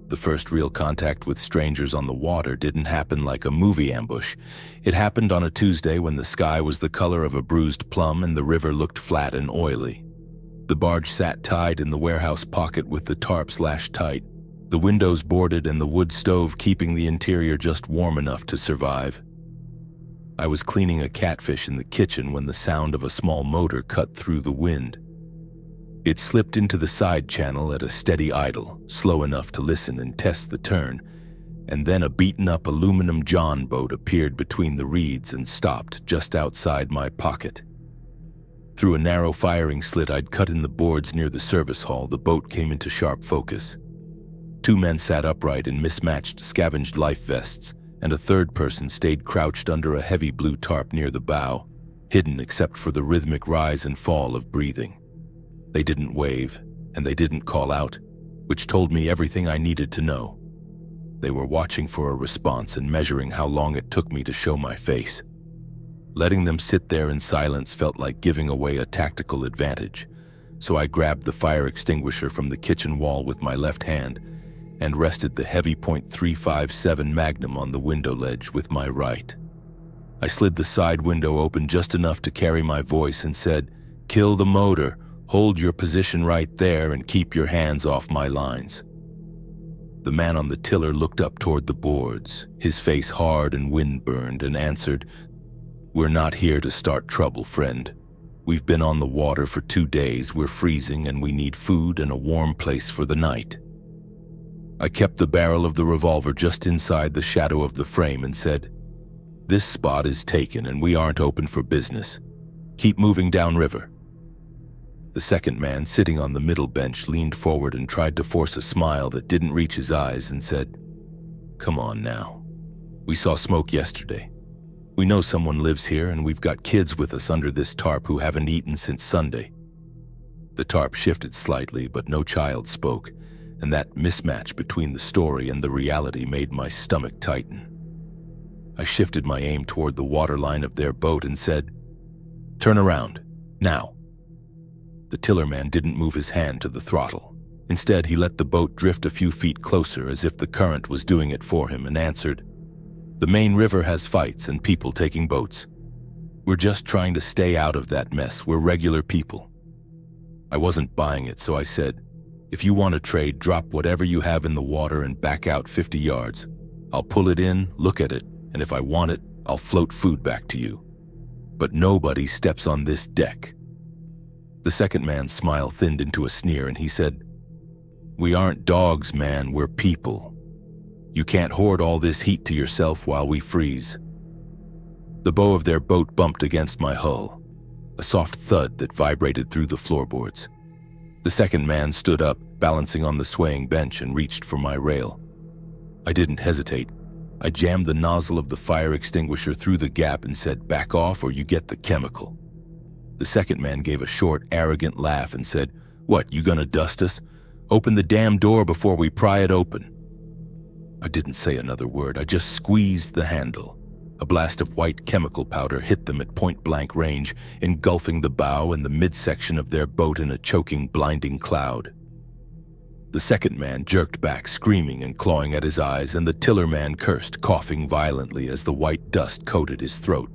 The first real contact with strangers on the water didn't happen like a movie ambush. It happened on a Tuesday when the sky was the color of a bruised plum and the river looked flat and oily. The barge sat tied in the warehouse pocket with the tarps lashed tight, the windows boarded and the wood stove keeping the interior just warm enough to survive. I was cleaning a catfish in the kitchen when the sound of a small motor cut through the wind. It slipped into the side channel at a steady idle, slow enough to listen and test the turn, and then a beaten-up aluminum John boat appeared between the reeds and stopped just outside my pocket. Through a narrow firing slit I'd cut in the boards near the service hall, the boat came into sharp focus. 2 men sat upright in mismatched, scavenged life vests, and a third person stayed crouched under a heavy blue tarp near the bow, hidden except for the rhythmic rise and fall of breathing. They didn't wave, and they didn't call out, which told me everything I needed to know. They were watching for a response and measuring how long it took me to show my face. Letting them sit there in silence felt like giving away a tactical advantage, so I grabbed the fire extinguisher from the kitchen wall with my left hand and rested the heavy .357 Magnum on the window ledge with my right. I slid the side window open just enough to carry my voice and said, "Kill the motor, hold your position right there and keep your hands off my lines." The man on the tiller looked up toward the boards, his face hard and wind-burned, and answered, "We're not here to start trouble, friend. We've been on the water for 2 days, we're freezing, and we need food and a warm place for the night." I kept the barrel of the revolver just inside the shadow of the frame and said, "This spot is taken and we aren't open for business. Keep moving downriver." The second man, sitting on the middle bench, leaned forward and tried to force a smile that didn't reach his eyes and said, "Come on now. We saw smoke yesterday. We know someone lives here and we've got kids with us under this tarp who haven't eaten since Sunday." The tarp shifted slightly, but no child spoke, and that mismatch between the story and the reality made my stomach tighten. I shifted my aim toward the waterline of their boat and said, "Turn around, now." The tillerman didn't move his hand to the throttle. Instead, he let the boat drift a few feet closer as if the current was doing it for him and answered, The main river has fights and people taking boats. We're just trying to stay out of that mess. We're regular people. I wasn't buying it, so I said, if you want to trade, drop whatever you have in the water and back out 50 yards. I'll pull it in, look at it, and if I want it, I'll float food back to you. But nobody steps on this deck. The second man's smile thinned into a sneer and he said, we aren't dogs, man, we're people. You can't hoard all this heat to yourself while we freeze. The bow of their boat bumped against my hull, a soft thud that vibrated through the floorboards. The second man stood up, balancing on the swaying bench, and reached for my rail. I didn't hesitate. I jammed the nozzle of the fire extinguisher through the gap and said, back off or you get the chemical. The second man gave a short, arrogant laugh and said, what, you gonna dust us? Open the damn door before we pry it open. I didn't say another word. I just squeezed the handle. A blast of white chemical powder hit them at point-blank range, engulfing the bow and the midsection of their boat in a choking, blinding cloud. The second man jerked back, screaming and clawing at his eyes, and the tiller man cursed, coughing violently as the white dust coated his throat.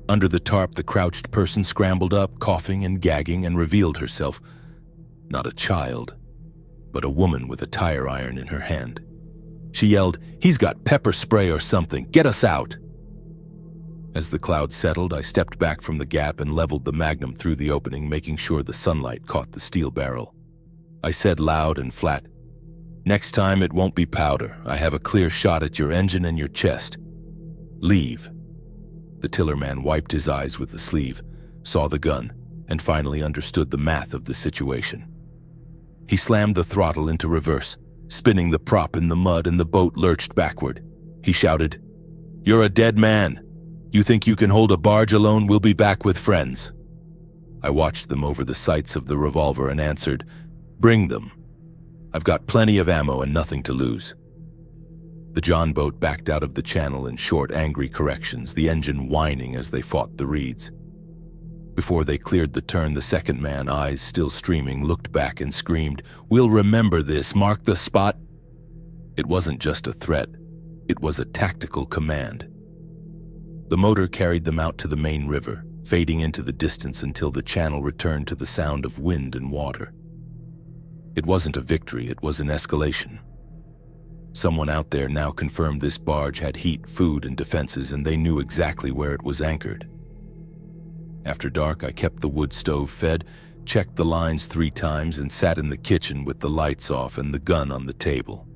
Under the tarp, the crouched person scrambled up, coughing and gagging, and revealed herself, not a child, but a woman with a tire iron in her hand. She yelled, he's got pepper spray or something, get us out! As the cloud settled, I stepped back from the gap and leveled the magnum through the opening, making sure the sunlight caught the steel barrel. I said loud and flat, next time it won't be powder. I have a clear shot at your engine and your chest. Leave. The tiller man wiped his eyes with the sleeve, saw the gun, and finally understood the math of the situation. He slammed the throttle into reverse, spinning the prop in the mud, and the boat lurched backward. He shouted, you're a dead man. You think you can hold a barge alone? We'll be back with friends. I watched them over the sights of the revolver and answered, bring them. I've got plenty of ammo and nothing to lose. The John boat backed out of the channel in short, angry corrections, the engine whining as they fought the reeds. Before they cleared the turn, the second man, eyes still streaming, looked back and screamed, we'll remember this, mark the spot. It wasn't just a threat, it was a tactical command. The motor carried them out to the main river, fading into the distance until the channel returned to the sound of wind and water. It wasn't a victory, it was an escalation. Someone out there now confirmed this barge had heat, food, and defenses, and they knew exactly where it was anchored. After dark, I kept the wood stove fed, checked the lines 3 times, and sat in the kitchen with the lights off and the gun on the table.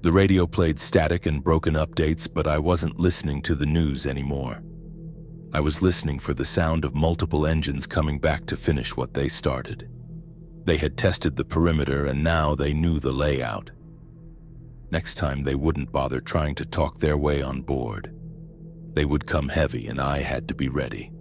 The radio played static and broken updates, but I wasn't listening to the news anymore. I was listening for the sound of multiple engines coming back to finish what they started. They had tested the perimeter, and now they knew the layout. Next time, they wouldn't bother trying to talk their way on board. They would come heavy, and I had to be ready.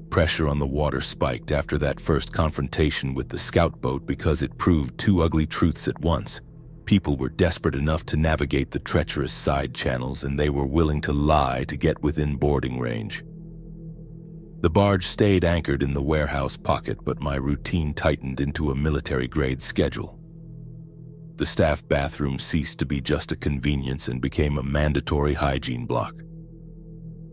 Pressure on the water spiked after that first confrontation with the scout boat because it proved 2 ugly truths at once. People were desperate enough to navigate the treacherous side channels, and they were willing to lie to get within boarding range. The barge stayed anchored in the warehouse pocket, but my routine tightened into a military-grade schedule. The staff bathroom ceased to be just a convenience and became a mandatory hygiene block.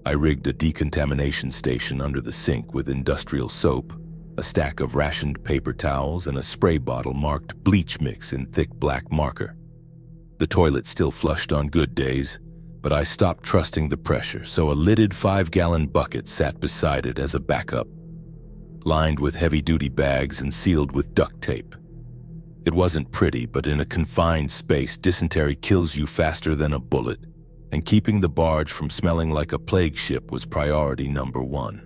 I rigged a decontamination station under the sink with industrial soap, a stack of rationed paper towels, and a spray bottle marked bleach mix in thick black marker. The toilet still flushed on good days, but I stopped trusting the pressure, so a lidded 5-gallon bucket sat beside it as a backup, lined with heavy-duty bags and sealed with duct tape. It wasn't pretty, but in a confined space, dysentery kills you faster than a bullet, and keeping the barge from smelling like a plague ship was priority number 1.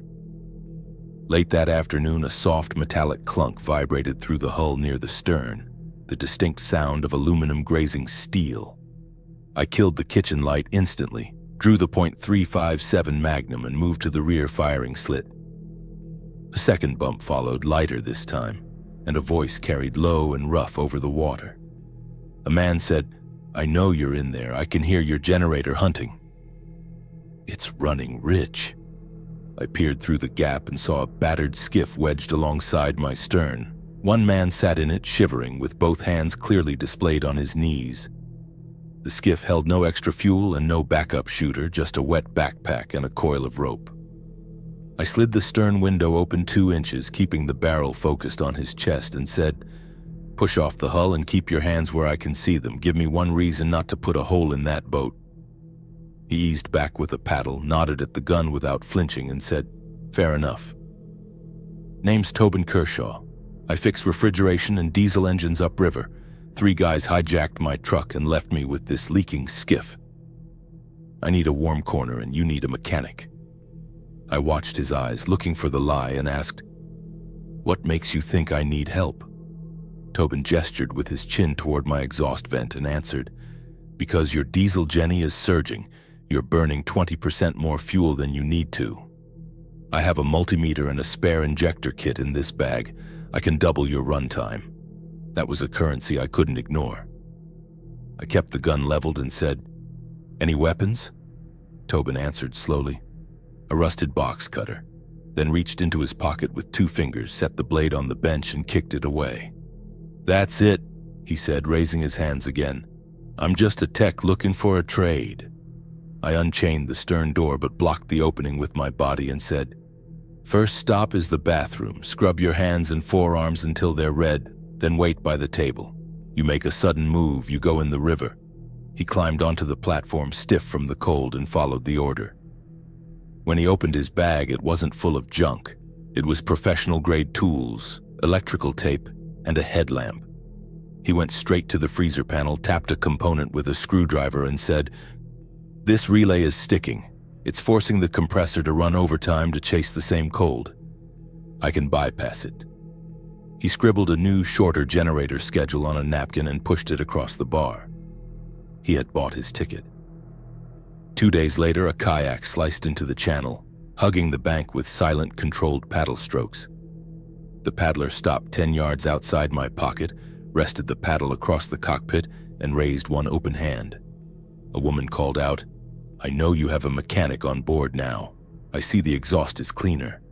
Late that afternoon, a soft metallic clunk vibrated through the hull near the stern, the distinct sound of aluminum grazing steel. I killed the kitchen light instantly, drew the .357 Magnum, and moved to the rear firing slit. A second bump followed, lighter this time, and a voice carried low and rough over the water. A man said, I know you're in there. I can hear your generator hunting. It's running rich. I peered through the gap and saw a battered skiff wedged alongside my stern. One man sat in it, shivering, with both hands clearly displayed on his knees. The skiff held no extra fuel and no backup shooter, just a wet backpack and a coil of rope. I slid the stern window open 2 inches, keeping the barrel focused on his chest, and said, "Push off the hull and keep your hands where I can see them. Give me one reason not to put a hole in that boat." He eased back with a paddle, nodded at the gun without flinching, and said, "Fair enough." "Name's Tobin Kershaw. I fix refrigeration and diesel engines upriver. 3 guys hijacked my truck and left me with this leaking skiff. I need a warm corner and you need a mechanic." I watched his eyes, looking for the lie, and asked, "What makes you think I need help?" Tobin gestured with his chin toward my exhaust vent and answered, "Because your diesel Jenny is surging. You're burning 20% more fuel than you need to. I have a multimeter and a spare injector kit in this bag. I can double your runtime." That was a currency I couldn't ignore. I kept the gun leveled and said, "Any weapons?" Tobin answered slowly, "A rusted box cutter," then reached into his pocket with 2 fingers, set the blade on the bench and kicked it away. "That's it," he said, raising his hands again. "I'm just a tech looking for a trade." I unchained the stern door but blocked the opening with my body and said, "First stop is the bathroom. Scrub your hands and forearms until they're red, then wait by the table. You make a sudden move, you go in the river." He climbed onto the platform stiff from the cold and followed the order. When he opened his bag, it wasn't full of junk. It was professional-grade tools, electrical tape, and a headlamp. He went straight to the freezer panel, tapped a component with a screwdriver, and said, "This relay is sticking. It's forcing the compressor to run overtime to chase the same cold. I can bypass it." He scribbled a new, shorter generator schedule on a napkin and pushed it across the bar. He had bought his ticket. 2 days later, a kayak sliced into the channel, hugging the bank with silent, controlled paddle strokes. The paddler stopped 10 yards outside my pocket, rested the paddle across the cockpit, and raised one open hand. A woman called out, "I know you have a mechanic on board now. I see the exhaust is cleaner."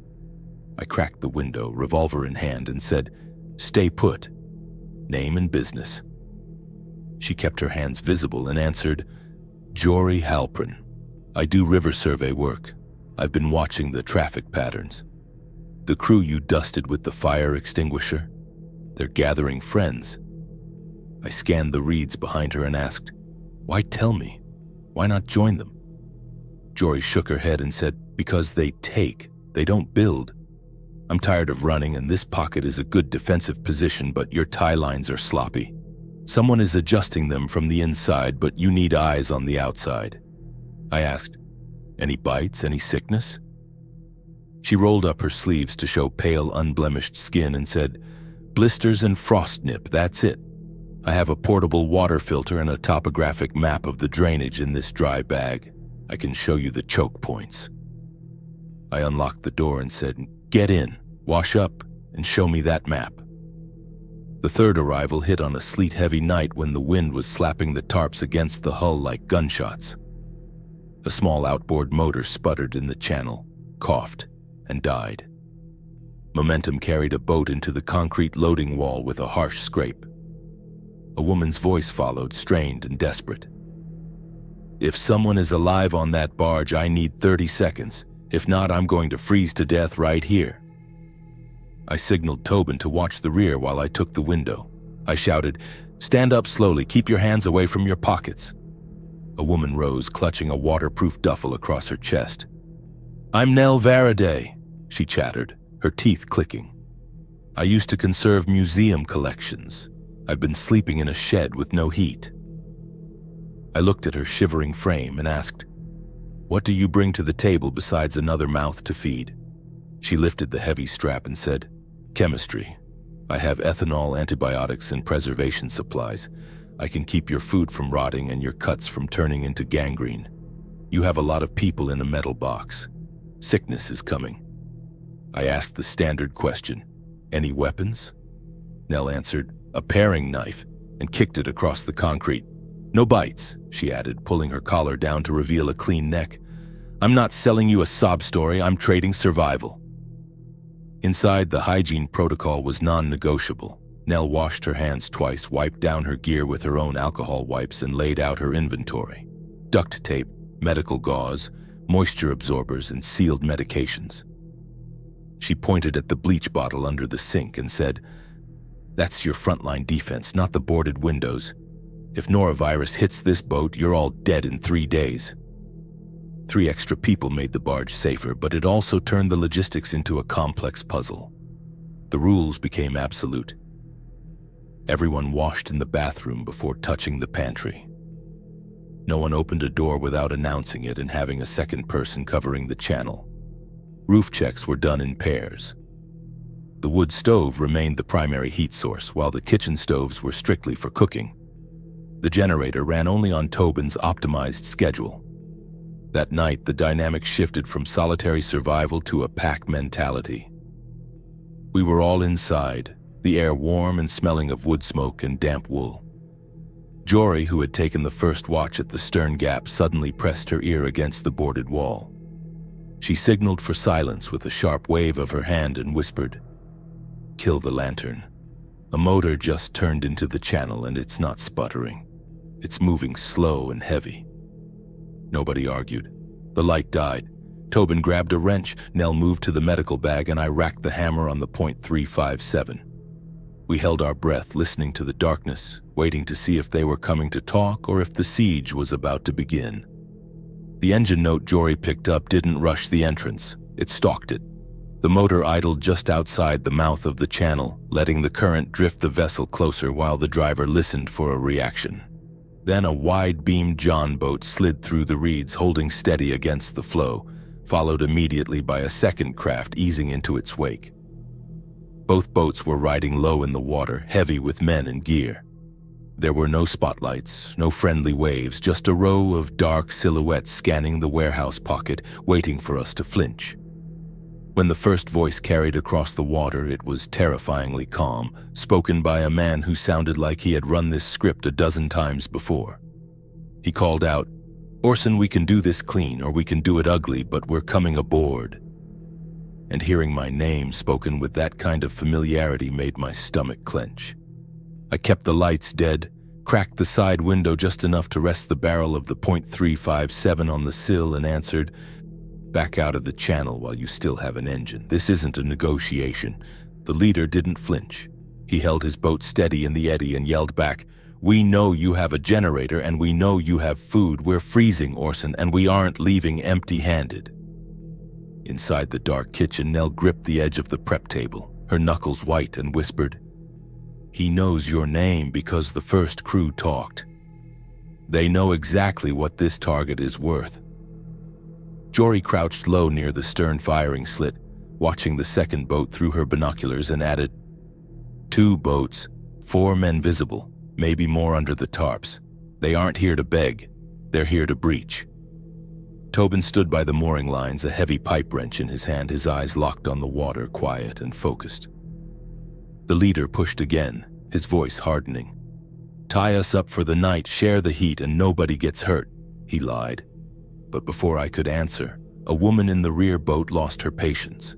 I cracked the window, revolver in hand, and said, "Stay put. Name and business." She kept her hands visible and answered, "Jory Halprin. I do river survey work. I've been watching the traffic patterns. The crew you dusted with the fire extinguisher? They're gathering friends." I scanned the reeds behind her and asked, "Why tell me? Why not join them?" Jory shook her head and said, "Because they take, they don't build. I'm tired of running, and this pocket is a good defensive position, but your tie lines are sloppy. Someone is adjusting them from the inside, but you need eyes on the outside." I asked, "Any bites, any sickness?" She rolled up her sleeves to show pale, unblemished skin and said, "Blisters and frost nip, that's it. I have a portable water filter and a topographic map of the drainage in this dry bag. I can show you the choke points." I unlocked the door and said, "Get in, wash up, and show me that map." The third arrival hit on a sleet-heavy night when the wind was slapping the tarps against the hull like gunshots. A small outboard motor sputtered in the channel, coughed, and died. Momentum carried a boat into the concrete loading wall with a harsh scrape. A woman's voice followed, strained and desperate. "If someone is alive on that barge, I need 30 seconds. If not, I'm going to freeze to death right here." I signaled Tobin to watch the rear while I took the window. I shouted, "Stand up slowly, keep your hands away from your pockets." A woman rose, clutching a waterproof duffel across her chest. "I'm Nell Varaday," she chattered, her teeth clicking. "I used to conserve museum collections. I've been sleeping in a shed with no heat." I looked at her shivering frame and asked, "What do you bring to the table besides another mouth to feed?" She lifted the heavy strap and said, "Chemistry. I have ethanol, antibiotics, and preservation supplies. I can keep your food from rotting and your cuts from turning into gangrene. You have a lot of people in a metal box. Sickness is coming." I asked the standard question, "Any weapons?" Nell answered, "A paring knife," and kicked it across the concrete. "No bites," she added, pulling her collar down to reveal a clean neck. "I'm not selling you a sob story, I'm trading survival." Inside, the hygiene protocol was non-negotiable. Nell washed her hands twice, wiped down her gear with her own alcohol wipes, and laid out her inventory. Duct tape, medical gauze, moisture absorbers, and sealed medications. She pointed at the bleach bottle under the sink and said, "That's your frontline defense, not the boarded windows. If norovirus hits this boat, you're all dead in 3 days." 3 extra people made the barge safer, but it also turned the logistics into a complex puzzle. The rules became absolute. Everyone washed in the bathroom before touching the pantry. No one opened a door without announcing it and having a second person covering the channel. Roof checks were done in pairs. The wood stove remained the primary heat source, while the kitchen stoves were strictly for cooking. The generator ran only on Tobin's optimized schedule. That night, the dynamic shifted from solitary survival to a pack mentality. We were all inside, the air warm and smelling of wood smoke and damp wool. Jory, who had taken the first watch at the stern gap, suddenly pressed her ear against the boarded wall. She signaled for silence with a sharp wave of her hand and whispered, "Kill the lantern. A motor just turned into the channel and it's not sputtering. It's moving slow and heavy." Nobody argued. The light died. Tobin grabbed a wrench, Nell moved to the medical bag, and I racked the hammer on the .357. We held our breath, listening to the darkness, waiting to see if they were coming to talk or if the siege was about to begin. The engine note Jory picked up didn't rush the entrance. It stalked it. The motor idled just outside the mouth of the channel, letting the current drift the vessel closer while the driver listened for a reaction. Then a wide-beam John boat slid through the reeds, holding steady against the flow, followed immediately by a second craft easing into its wake. Both boats were riding low in the water, heavy with men and gear. There were no spotlights, no friendly waves, just a row of dark silhouettes scanning the warehouse pocket, waiting for us to flinch. When the first voice carried across the water, it was terrifyingly calm, spoken by a man who sounded like he had run this script a dozen times before. He called out, "Orson, we can do this clean, or we can do it ugly, but we're coming aboard." And hearing my name spoken with that kind of familiarity made my stomach clench. I kept the lights dead, cracked the side window just enough to rest the barrel of the .357 on the sill, and answered, "Back out of the channel while you still have an engine. This isn't a negotiation." The leader didn't flinch. He held his boat steady in the eddy and yelled back, "We know you have a generator and we know you have food. We're freezing, Orson, and we aren't leaving empty-handed." Inside the dark kitchen, Nell gripped the edge of the prep table, her knuckles white, and whispered, "He knows your name because the first crew talked. They know exactly what this target is worth." Jory crouched low near the stern firing slit, watching the second boat through her binoculars, and added, "2 boats, 4 men visible, maybe more under the tarps. They aren't here to beg, they're here to breach." Tobin stood by the mooring lines, a heavy pipe wrench in his hand, his eyes locked on the water, quiet and focused. The leader pushed again, his voice hardening. "Tie us up for the night, share the heat, and nobody gets hurt," he lied. But before I could answer, a woman in the rear boat lost her patience.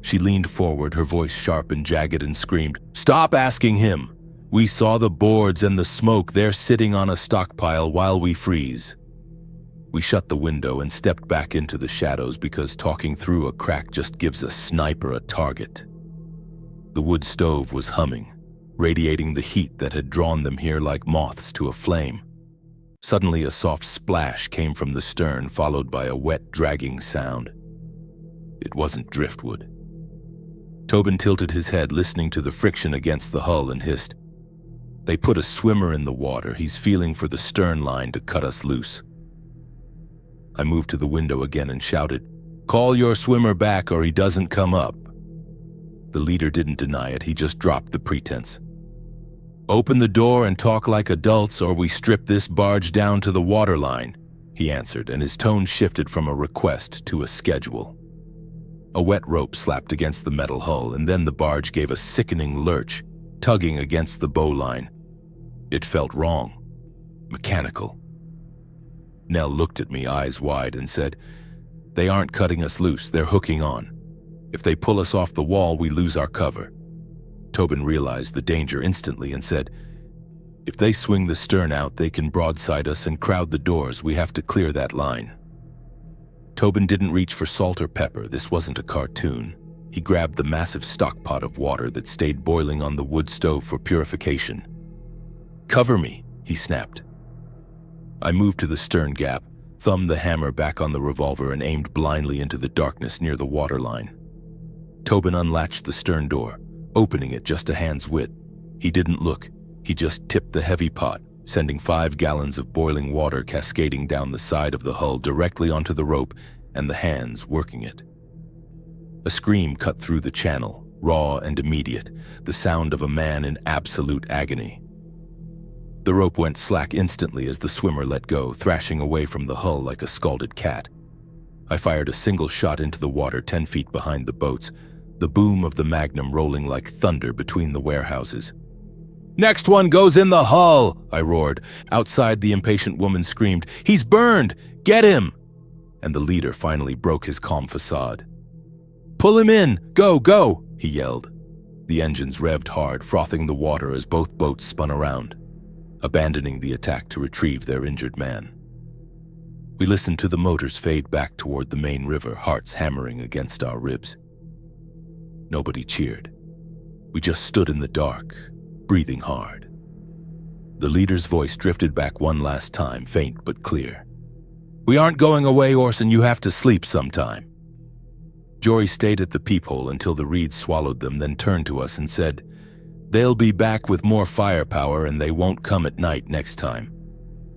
She leaned forward, her voice sharp and jagged, and screamed, "Stop asking him! We saw the boards and the smoke. They're sitting on a stockpile while we freeze." We shut the window and stepped back into the shadows because talking through a crack just gives a sniper a target. The wood stove was humming, radiating the heat that had drawn them here like moths to a flame. Suddenly a soft splash came from the stern, followed by a wet, dragging sound. It wasn't driftwood. Tobin tilted his head, listening to the friction against the hull, and hissed, "They put a swimmer in the water. He's feeling for the stern line to cut us loose." I moved to the window again and shouted, "Call your swimmer back or he doesn't come up." The leader didn't deny it, he just dropped the pretense. "Open the door and talk like adults or we strip this barge down to the waterline," he answered, and his tone shifted from a request to a schedule. A wet rope slapped against the metal hull, and then the barge gave a sickening lurch, tugging against the bowline. It felt wrong, mechanical. Nell looked at me, eyes wide, and said, "They aren't cutting us loose, they're hooking on. If they pull us off the wall, we lose our cover." Tobin realized the danger instantly and said, "If they swing the stern out, they can broadside us and crowd the doors. We have to clear that line." Tobin didn't reach for salt or pepper. This wasn't a cartoon. He grabbed the massive stockpot of water that stayed boiling on the wood stove for purification. "Cover me," he snapped. I moved to the stern gap, thumbed the hammer back on the revolver and aimed blindly into the darkness near the waterline. Tobin unlatched the stern door, opening it just a hand's width. He didn't look. He just tipped the heavy pot, sending 5 gallons of boiling water cascading down the side of the hull directly onto the rope and the hands working it. A scream cut through the channel, raw and immediate, the sound of a man in absolute agony. The rope went slack instantly as the swimmer let go, thrashing away from the hull like a scalded cat. I fired a single shot into the water 10 feet behind the boats, the boom of the Magnum rolling like thunder between the warehouses. "Next one goes in the hull!" I roared. Outside, the impatient woman screamed, "He's burned! Get him!" And the leader finally broke his calm facade. "Pull him in! Go, go!" he yelled. The engines revved hard, frothing the water as both boats spun around, abandoning the attack to retrieve their injured man. We listened to the motors fade back toward the main river, hearts hammering against our ribs. Nobody cheered. We just stood in the dark, breathing hard. The leader's voice drifted back one last time, faint but clear. "We aren't going away, Orson. You have to sleep sometime." Jory stayed at the peephole until the reeds swallowed them, then turned to us and said, "They'll be back with more firepower, and they won't come at night next time.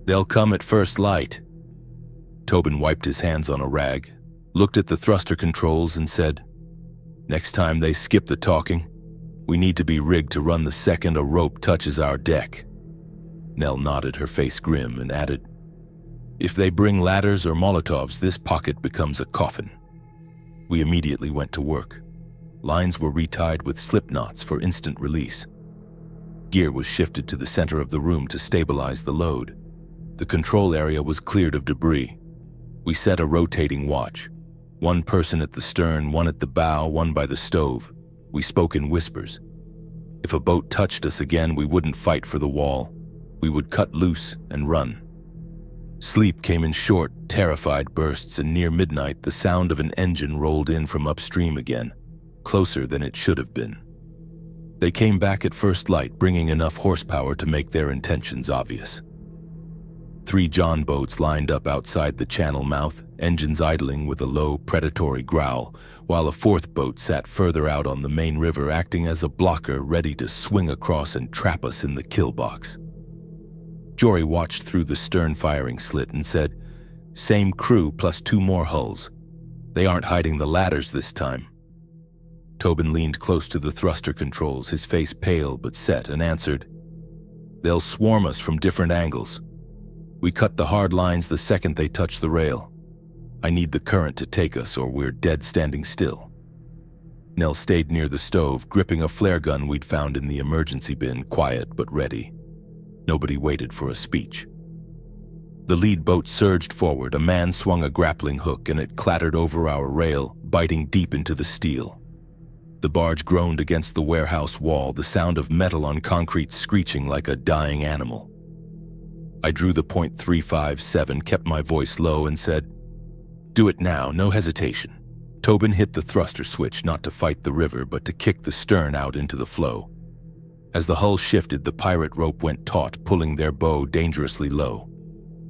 They'll come at first light." Tobin wiped his hands on a rag, looked at the thruster controls and said, "Next time they skip the talking, we need to be rigged to run the second a rope touches our deck." Nell nodded, her face grim, and added, "If they bring ladders or Molotovs, this pocket becomes a coffin." We immediately went to work. Lines were retied with slip knots for instant release. Gear was shifted to the center of the room to stabilize the load. The control area was cleared of debris. We set a rotating watch. 1 person at the stern, 1 at the bow, 1 by the stove. We spoke in whispers. If a boat touched us again, we wouldn't fight for the wall. We would cut loose and run. Sleep came in short, terrified bursts, and near midnight, the sound of an engine rolled in from upstream again, closer than it should have been. They came back at first light, bringing enough horsepower to make their intentions obvious. 3 John boats lined up outside the channel mouth, engines idling with a low, predatory growl, while a 4th boat sat further out on the main river, acting as a blocker ready to swing across and trap us in the kill box. Jory watched through the stern firing slit and said, "Same crew plus 2 more hulls. They aren't hiding the ladders this time." Tobin leaned close to the thruster controls, his face pale but set, and answered, "They'll swarm us from different angles. We cut the hard lines the second they touch the rail. I need the current to take us, or we're dead standing still." Nell stayed near the stove, gripping a flare gun we'd found in the emergency bin, quiet but ready. Nobody waited for a speech. The lead boat surged forward. A man swung a grappling hook, and it clattered over our rail, biting deep into the steel. The barge groaned against the warehouse wall, the sound of metal on concrete screeching like a dying animal. I drew the .357, kept my voice low, and said, "Do it now, no hesitation." Tobin hit the thruster switch, not to fight the river, but to kick the stern out into the flow. As the hull shifted, the pirate rope went taut, pulling their bow dangerously low.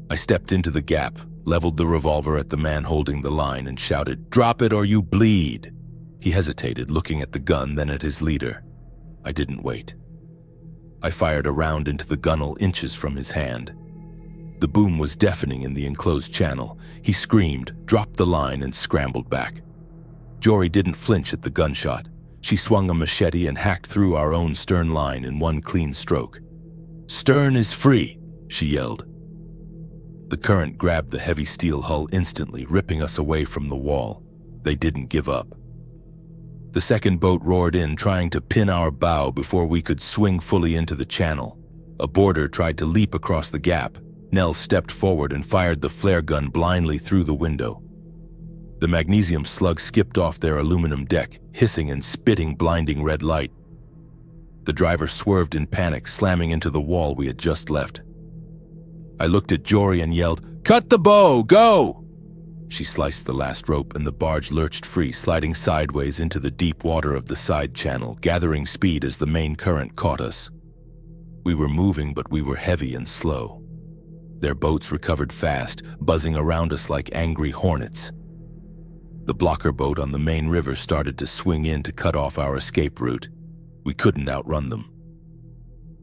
I stepped into the gap, leveled the revolver at the man holding the line, and shouted, "Drop it or you bleed!" He hesitated, looking at the gun, then at his leader. I didn't wait. I fired a round into the gunwale inches from his hand. The boom was deafening in the enclosed channel. He screamed, dropped the line, and scrambled back. Jory didn't flinch at the gunshot. She swung a machete and hacked through our own stern line in one clean stroke. "Stern is free," she yelled. The current grabbed the heavy steel hull instantly, ripping us away from the wall. They didn't give up. The second boat roared in, trying to pin our bow before we could swing fully into the channel. A boarder tried to leap across the gap. Nell stepped forward and fired the flare gun blindly through the window. The magnesium slug skipped off their aluminum deck, hissing and spitting blinding red light. The driver swerved in panic, slamming into the wall we had just left. I looked at Jory and yelled, "Cut the bow, go!" She sliced the last rope and the barge lurched free, sliding sideways into the deep water of the side channel, gathering speed as the main current caught us. We were moving, but we were heavy and slow. Their boats recovered fast, buzzing around us like angry hornets. The blocker boat on the main river started to swing in to cut off our escape route. We couldn't outrun them.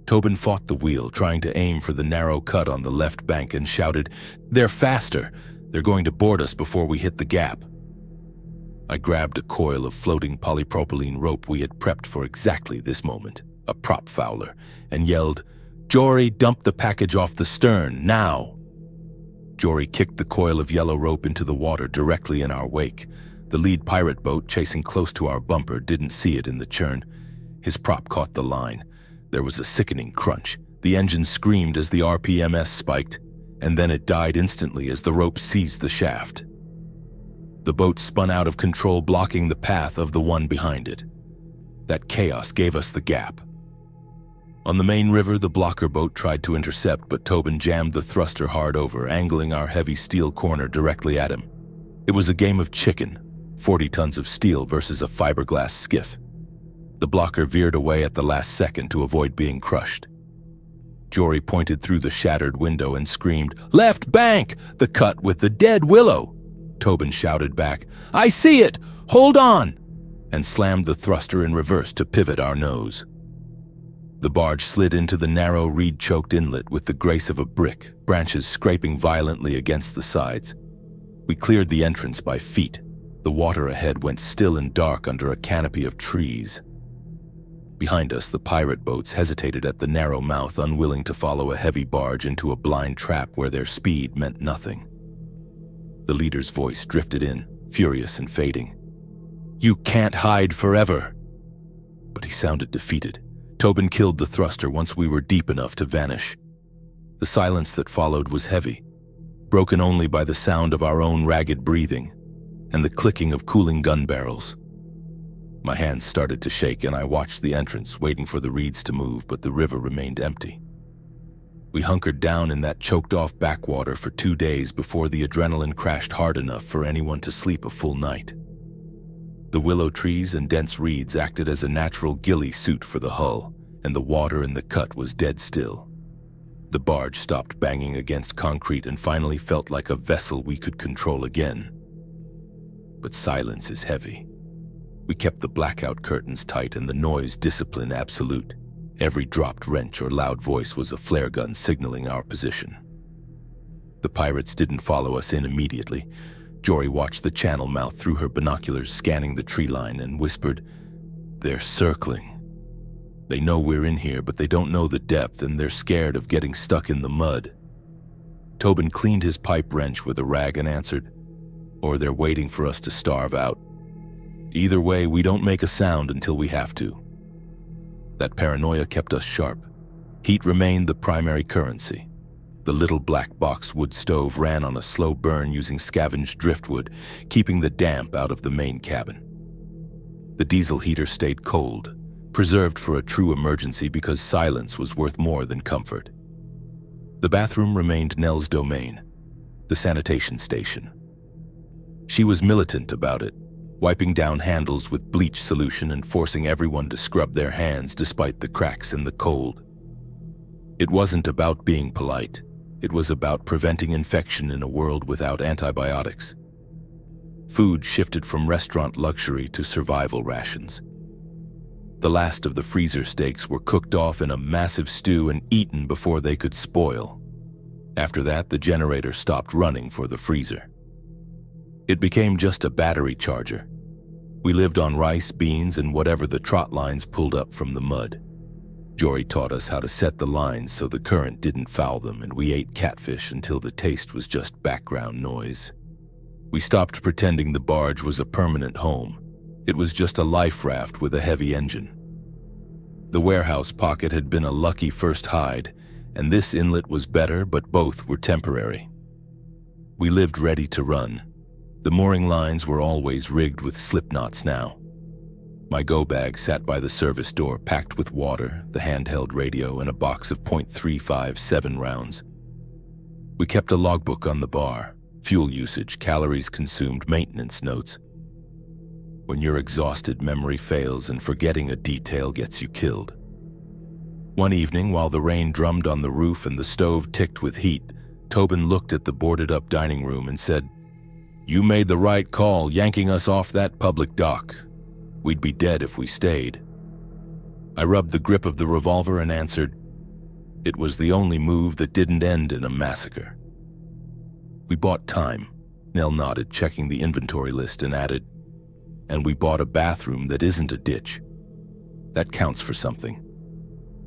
Tobin fought the wheel, trying to aim for the narrow cut on the left bank, and shouted, "They're faster! They're going to board us before we hit the gap." I grabbed a coil of floating polypropylene rope we had prepped for exactly this moment, a prop fowler, and yelled, "Jory, dump the package off the stern, now!" Jory kicked the coil of yellow rope into the water directly in our wake. The lead pirate boat, chasing close to our bumper, didn't see it in the churn. His prop caught the line. There was a sickening crunch. The engine screamed as the RPMS spiked, and then it died instantly as the rope seized the shaft. The boat spun out of control, blocking the path of the one behind it. That chaos gave us the gap. On the main river, the blocker boat tried to intercept, but Tobin jammed the thruster hard over, angling our heavy steel corner directly at him. It was a game of chicken, 40 tons of steel versus a fiberglass skiff. The blocker veered away at the last second to avoid being crushed. Jory pointed through the shattered window and screamed, "Left bank! The cut with the dead willow!" Tobin shouted back, "I see it! Hold on!" and slammed the thruster in reverse to pivot our nose. The barge slid into the narrow reed-choked inlet with the grace of a brick, branches scraping violently against the sides. We cleared the entrance by feet. The water ahead went still and dark under a canopy of trees. Behind us, the pirate boats hesitated at the narrow mouth, unwilling to follow a heavy barge into a blind trap where their speed meant nothing. The leader's voice drifted in, furious and fading. "You can't hide forever!" But he sounded defeated. Tobin killed the thruster once we were deep enough to vanish. The silence that followed was heavy, broken only by the sound of our own ragged breathing and the clicking of cooling gun barrels. My hands started to shake and I watched the entrance, waiting for the reeds to move, but the river remained empty. We hunkered down in that choked-off backwater for 2 days before the adrenaline crashed hard enough for anyone to sleep a full night. The willow trees and dense reeds acted as a natural ghillie suit for the hull, and the water in the cut was dead still. The barge stopped banging against concrete and finally felt like a vessel we could control again. But silence is heavy. We kept the blackout curtains tight and the noise discipline absolute. Every dropped wrench or loud voice was a flare gun signaling our position. The pirates didn't follow us in immediately. Jory watched the channel mouth through her binoculars, scanning the tree line, and whispered, "They're circling. They know we're in here, but they don't know the depth, and they're scared of getting stuck in the mud." Tobin cleaned his pipe wrench with a rag and answered, "Or they're waiting for us to starve out. Either way, we don't make a sound until we have to." That paranoia kept us sharp. Heat remained the primary currency. The little black box wood stove ran on a slow burn using scavenged driftwood, keeping the damp out of the main cabin. The diesel heater stayed cold, preserved for a true emergency because silence was worth more than comfort. The bathroom remained Nell's domain, the sanitation station. She was militant about it, wiping down handles with bleach solution and forcing everyone to scrub their hands despite the cracks and the cold. It wasn't about being polite. It was about preventing infection in a world without antibiotics. Food shifted from restaurant luxury to survival rations. The last of the freezer steaks were cooked off in a massive stew and eaten before they could spoil. After that, the generator stopped running for the freezer. It became just a battery charger. We lived on rice, beans, and whatever the trot lines pulled up from the mud. Jory taught us how to set the lines so the current didn't foul them, and we ate catfish until the taste was just background noise. We stopped pretending the barge was a permanent home. It was just a life raft with a heavy engine. The warehouse pocket had been a lucky first hide, and this inlet was better, but both were temporary. We lived ready to run. The mooring lines were always rigged with slip knots now. My go bag sat by the service door, packed with water, the handheld radio, and a box of .357 rounds. We kept a logbook on the bar: fuel usage, calories consumed, maintenance notes. When you're exhausted, memory fails, and forgetting a detail gets you killed. One evening, while the rain drummed on the roof and the stove ticked with heat, Tobin looked at the boarded-up dining room and said, "You made the right call, yanking us off that public dock. We'd be dead if we stayed." I rubbed the grip of the revolver and answered, "It was the only move that didn't end in a massacre." "We bought time," Nell nodded, checking the inventory list, and added, "And we bought a bathroom that isn't a ditch. That counts for something.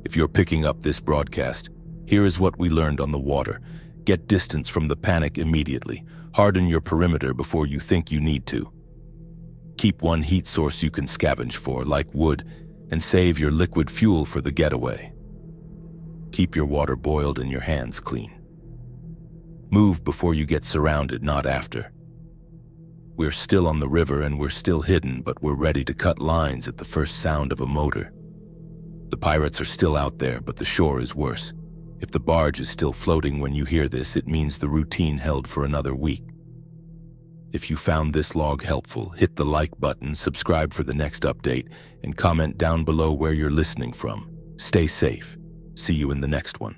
If you're picking up this broadcast, here is what we learned on the water. Get distance from the panic immediately. Harden your perimeter before you think you need to. Keep one heat source you can scavenge for, like wood, and save your liquid fuel for the getaway. Keep your water boiled and your hands clean. Move before you get surrounded, not after. We're still on the river and we're still hidden, but we're ready to cut lines at the first sound of a motor. The pirates are still out there, but the shore is worse. If the barge is still floating when you hear this, it means the routine held for another week. If you found this log helpful, hit the like button, subscribe for the next update, and comment down below where you're listening from. Stay safe. See you in the next one.